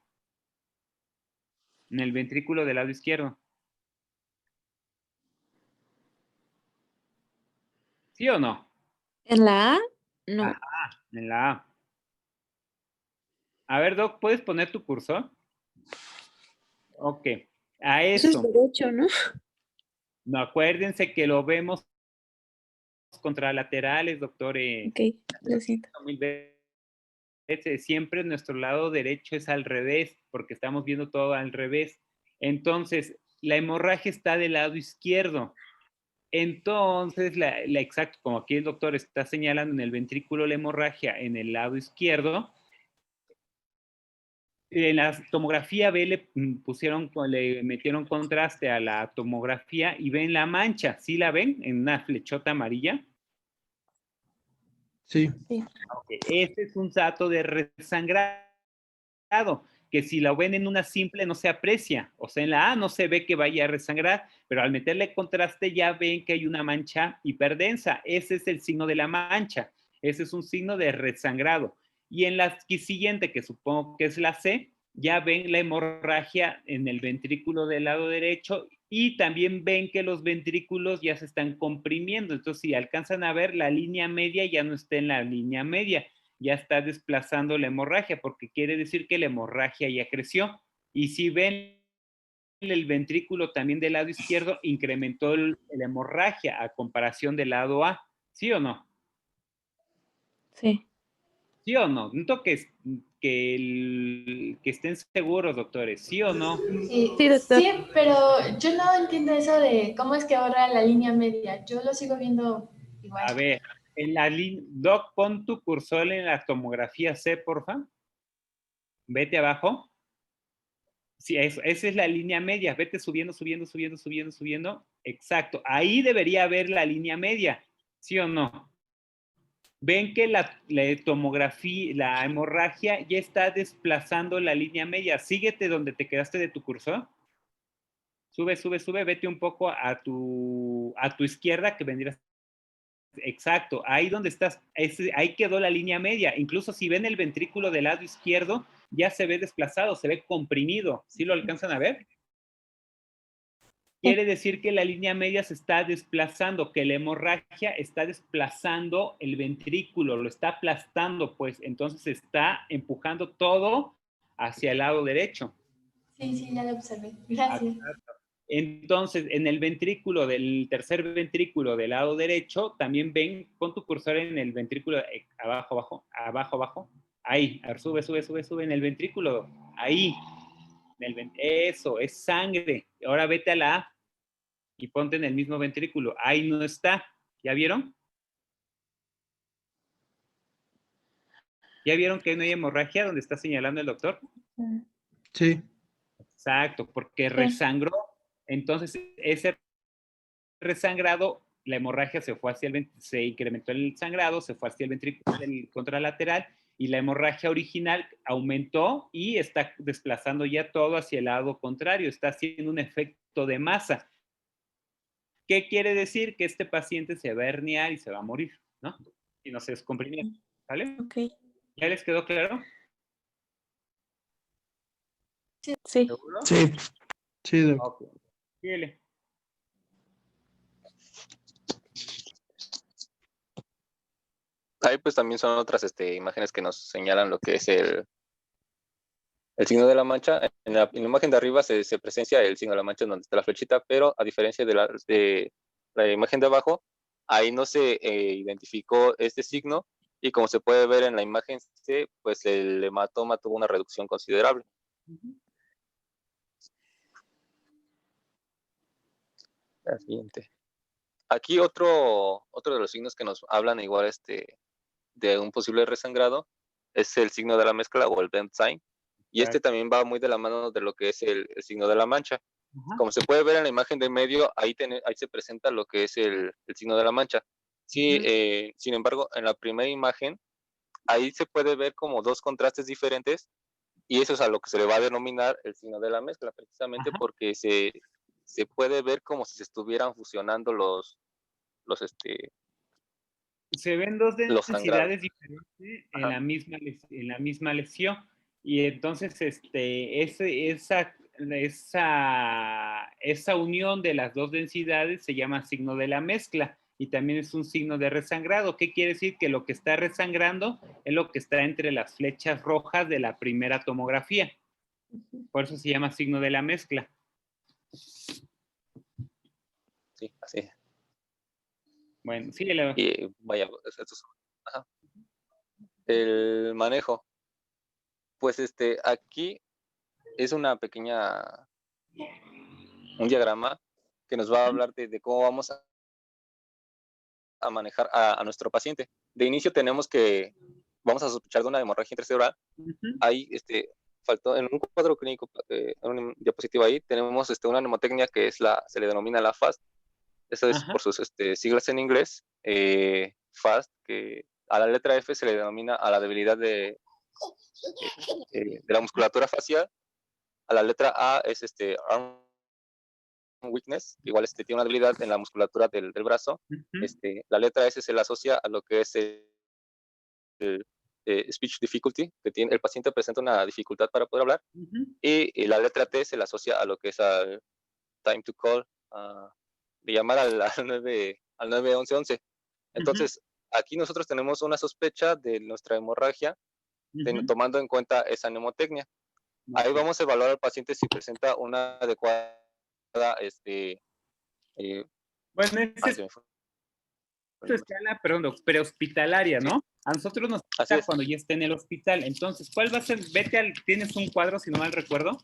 en el ventrículo del lado izquierdo. ¿Sí o no? ¿En la A? No. En la A. A ver, Doc, ¿puedes poner tu cursor? Ok. A Eso es eso. derecho, ¿no? No, acuérdense que lo vemos contralaterales, doctor. Ok, lo siento. 1000 veces. Siempre nuestro lado derecho es al revés, porque estamos viendo todo al revés. Entonces, la hemorragia está del lado izquierdo. Entonces, exacto, como aquí el doctor está señalando en el ventrículo la hemorragia en el lado izquierdo, en la tomografía B le metieron contraste a la tomografía y ven la mancha. ¿Sí la ven? En una flechota amarilla. Sí. Okay. Este es un dato de resangrado, que si la ven en una simple no se aprecia. O sea, en la A no se ve que vaya a resangrar, pero al meterle contraste ya ven que hay una mancha hiperdensa. Ese es el signo de la mancha. Ese es un signo de resangrado. Y en la siguiente, que supongo que es la C, ya ven la hemorragia en el ventrículo del lado derecho y también ven que los ventrículos ya se están comprimiendo. Entonces, si alcanzan a ver, la línea media ya no está en la línea media, ya está desplazando la hemorragia, porque quiere decir que la hemorragia ya creció. Y si ven el ventrículo también del lado izquierdo, incrementó la hemorragia a comparación del lado A. ¿Sí o no? Sí. ¿Sí o no? Noto que estén seguros, doctores. ¿Sí o no? Sí, Sí, doctor. sí, pero yo no entiendo eso de cómo es que ahora la línea media. Yo lo sigo viendo igual. A ver, en la Doc, pon tu cursor en la tomografía C, porfa. Vete abajo. Sí, eso, esa es la línea media. Vete subiendo, subiendo, subiendo, subiendo, subiendo. Exacto. Ahí debería haber la línea media. ¿Sí o no? Ven que la tomografía, la hemorragia ya está desplazando la línea media. Síguete donde te quedaste de tu cursor. Sube, sube, sube. Vete un poco a tu izquierda, que vendrías. Exacto, ahí donde estás, ahí quedó la línea media. Incluso si ven el ventrículo del lado izquierdo, ya se ve desplazado, se ve comprimido. ¿Sí lo alcanzan a ver? Quiere decir que la línea media se está desplazando, que la hemorragia está desplazando el ventrículo, lo está aplastando, pues entonces está empujando todo hacia el lado derecho. Sí, sí, ya lo observé. Gracias. Entonces, en el ventrículo, del tercer ventrículo del lado derecho, también ven, pon tu cursor en el ventrículo, abajo, abajo, abajo, abajo, ahí, a ver, sube, sube, sube, sube, en el ventrículo, ahí, eso, es sangre. Ahora vete a la A y ponte en el mismo ventrículo, ahí no está, ¿ya vieron? ¿Ya vieron que no hay hemorragia donde está señalando el doctor? Sí. Exacto, porque resangró. Entonces, ese resangrado, la hemorragia se fue hacia se incrementó el sangrado, se fue hacia el ventrículo contralateral y la hemorragia original aumentó y está desplazando ya todo hacia el lado contrario, está haciendo un efecto de masa. ¿Qué quiere decir? Que este paciente se va a herniar y se va a morir, ¿no? Y no se descomprimir, ¿vale? Ok. ¿Ya les quedó claro? Sí. ¿Seguro? Sí. Sí, doc. Ok. Síguele. Ahí pues también son otras imágenes que nos señalan lo que es el signo de la mancha. En la imagen de arriba se presencia el signo de la mancha en donde está la flechita, pero a diferencia de la imagen de abajo, ahí no se identificó este signo y como se puede ver en la imagen C, pues el hematoma tuvo una reducción considerable. La siguiente. Aquí otro de los signos que nos hablan igual de un posible resangrado es el signo de la mezcla o el bend sign. Y también va muy de la mano de lo que es el signo de la mancha. Como se puede ver en la imagen de medio, ahí se presenta lo que es el signo de la mancha. Sí, sin embargo, en la primera imagen, ahí se puede ver como dos contrastes diferentes y eso es a lo que se le va a denominar el signo de la mezcla, precisamente porque se se puede ver como si se estuvieran fusionando los Se ven dos los sangrados. densidades diferentes en Ajá. la misma lesión. Y entonces esa unión de las dos densidades se llama signo de la mezcla y también es un signo de resangrado. ¿Qué quiere decir? Que lo que está resangrando es lo que está entre las flechas rojas de la primera tomografía. Por eso se llama signo de la mezcla. Sí, así. Bueno, sí, Y vaya, ajá. El manejo. Pues aquí es un diagrama que nos va a hablar de cómo vamos a manejar a nuestro paciente. De inicio vamos a sospechar de una hemorragia intercerebral. Ahí faltó en un cuadro clínico, en un diapositivo ahí, tenemos una mnemotecnia que se le denomina la FAST. Eso es por sus siglas en inglés. FAST, que a la letra F se le denomina a la debilidad de la musculatura facial. A la letra A es arm weakness, igual tiene una debilidad en la musculatura del brazo. La letra S se le asocia a lo que es el speech difficulty, que el paciente presenta una dificultad para poder hablar. Y la letra T se le asocia a lo que es al time to call, de llamar al 911. Entonces, aquí nosotros tenemos una sospecha de nuestra hemorragia, tomando en cuenta esa mnemotecnia. Ahí vamos a evaluar al paciente si presenta una adecuada bueno, es escala, perdón, prehospitalaria, ¿no? A nosotros nos toca cuando ya esté en el hospital. Entonces, ¿cuál va a ser? Tienes un cuadro, si no mal recuerdo.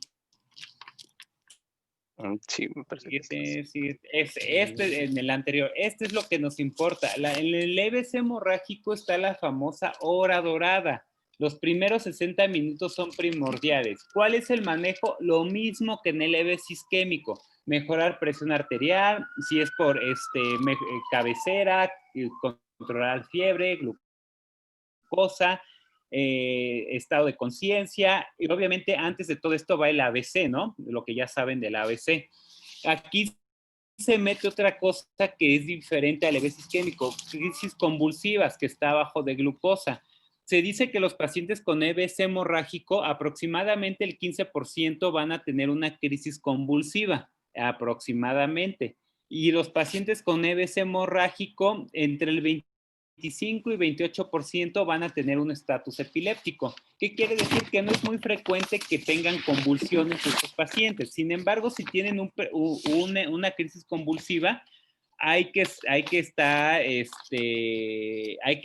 Sí, me parece que sí. Sí, en el anterior. Este es lo que nos importa. En el EBC hemorrágico está la famosa hora dorada. Los primeros 60 minutos son primordiales. ¿Cuál es el manejo? Lo mismo que en el EBC isquémico. Mejorar presión arterial, si es por cabecera, controlar fiebre, glucosa, estado de conciencia, y obviamente antes de todo esto va el ABC, ¿no? Lo que ya saben del ABC. Aquí se mete otra cosa que es diferente al EBC isquémico, crisis convulsivas, que está abajo de glucosa. Se dice que los pacientes con EBC hemorrágico, aproximadamente el 15% van a tener una crisis convulsiva, aproximadamente. Y los pacientes con EBC hemorrágico, entre el 25 y 28% van a tener un estatus epiléptico. ¿Qué quiere decir? Que no es muy frecuente que tengan convulsiones estos pacientes. Sin embargo, si tienen una crisis convulsiva, hay que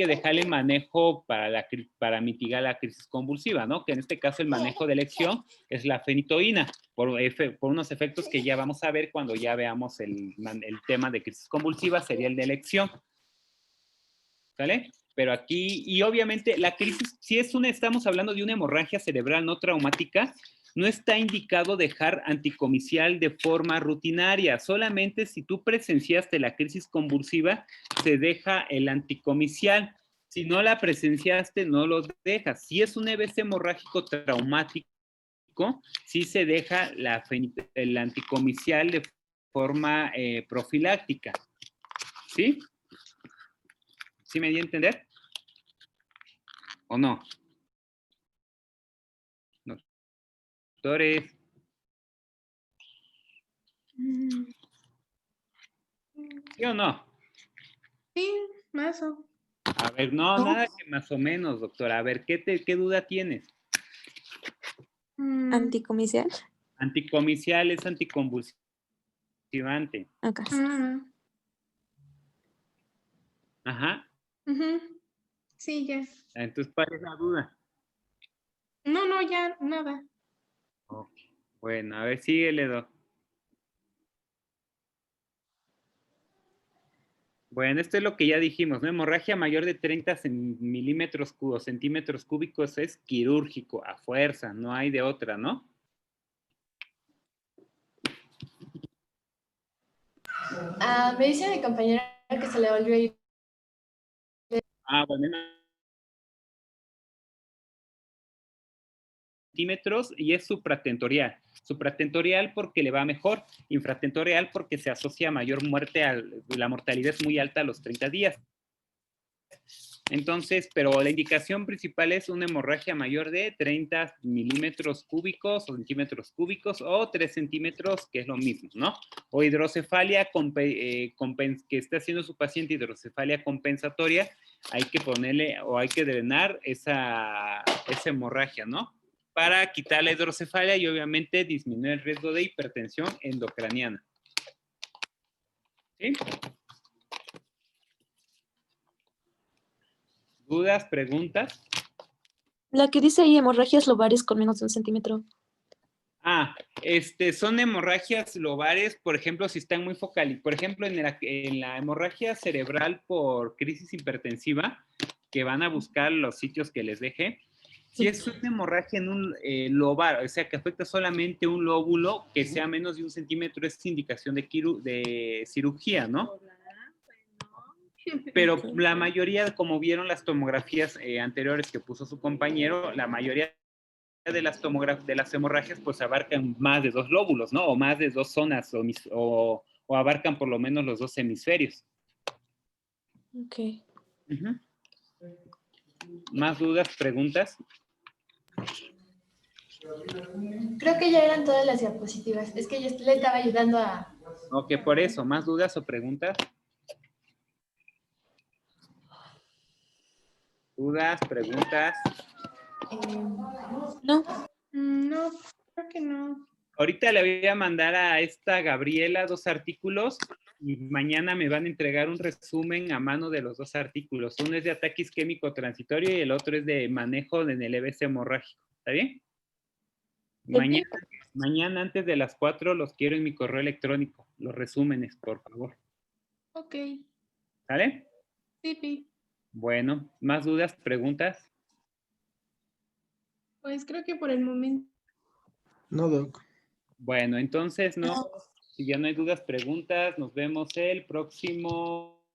dejarle manejo para mitigar la crisis convulsiva, ¿no? Que en este caso el manejo de elección es la fenitoína, por unos efectos que ya vamos a ver cuando ya veamos el tema de crisis convulsiva, sería el de elección. ¿Sale? Pero aquí, y obviamente la crisis, si estamos hablando de una hemorragia cerebral no traumática, no está indicado dejar anticomicial de forma rutinaria. Solamente si tú presenciaste la crisis convulsiva, se deja el anticomicial. Si no la presenciaste, no lo dejas. Si es un EBC hemorrágico traumático, sí se deja el anticomicial de forma profiláctica. ¿Sí? ¿Sí me di a entender? ¿O no? Doctores. ¿Sí o no? Sí, más o. A ver, no, nada que más o menos, doctora. A ver, ¿qué duda tienes? ¿Anticomicial? Anticomicial es anticonvulsivante. Ok. Ajá. Sí, ya. Entonces, ¿cuál es la duda? No, ya, nada. Okay. Bueno, a ver, síguele, doc. Bueno, esto es lo que ya dijimos, ¿no? Hemorragia mayor de 30 milímetros cúbicos, centímetros cúbicos es quirúrgico, a fuerza, no hay de otra, ¿no? Me dice mi compañera que se le volvió a ir. Bueno, centímetros y es supratentorial. Supratentorial porque le va mejor, infratentorial porque se asocia a mayor muerte, la mortalidad es muy alta a los 30 días. Entonces, pero la indicación principal es una hemorragia mayor de 30 milímetros cúbicos o centímetros cúbicos o 3 centímetros, que es lo mismo, ¿no? O hidrocefalia que está haciendo su paciente hidrocefalia compensatoria, hay que ponerle o hay que drenar esa hemorragia, ¿no? Para quitar la hidrocefalia y obviamente disminuir el riesgo de hipertensión endocraniana. ¿Sí? ¿Dudas, preguntas? La que dice ahí hemorragias lobares con menos de 1 centímetro. Son hemorragias lobares, por ejemplo, si están muy focalizadas. Por ejemplo, en la hemorragia cerebral por crisis hipertensiva, que van a buscar los sitios que les dejé. Si es una hemorragia en un lobar, o sea, que afecta solamente un lóbulo que sea menos de 1 centímetro, es indicación de cirugía, ¿no? Pero la mayoría, como vieron las tomografías anteriores que puso su compañero, la mayoría de las hemorragias pues abarcan más de 2 lóbulos, ¿no? O más de 2 zonas, o abarcan por lo menos los 2 hemisferios. Ok. ¿Más dudas, preguntas? Creo que ya eran todas las diapositivas. Es que yo le estaba ayudando a... Ok, por eso, ¿más dudas o preguntas? ¿Dudas, preguntas? No. No, creo que no. Ahorita le voy a mandar a esta Gabriela 2 artículos y mañana me van a entregar un resumen a mano de los 2 artículos. Uno es de ataque isquémico transitorio y el otro es de manejo en el EBC hemorrágico. ¿Está bien? Mañana antes de las 4 los quiero en mi correo electrónico. Los resúmenes, por favor. Ok. ¿Sale? Sí. Bueno, ¿más dudas, preguntas? Pues creo que por el momento. No, doc. Bueno, entonces, no, si ya no hay dudas, preguntas, nos vemos el próximo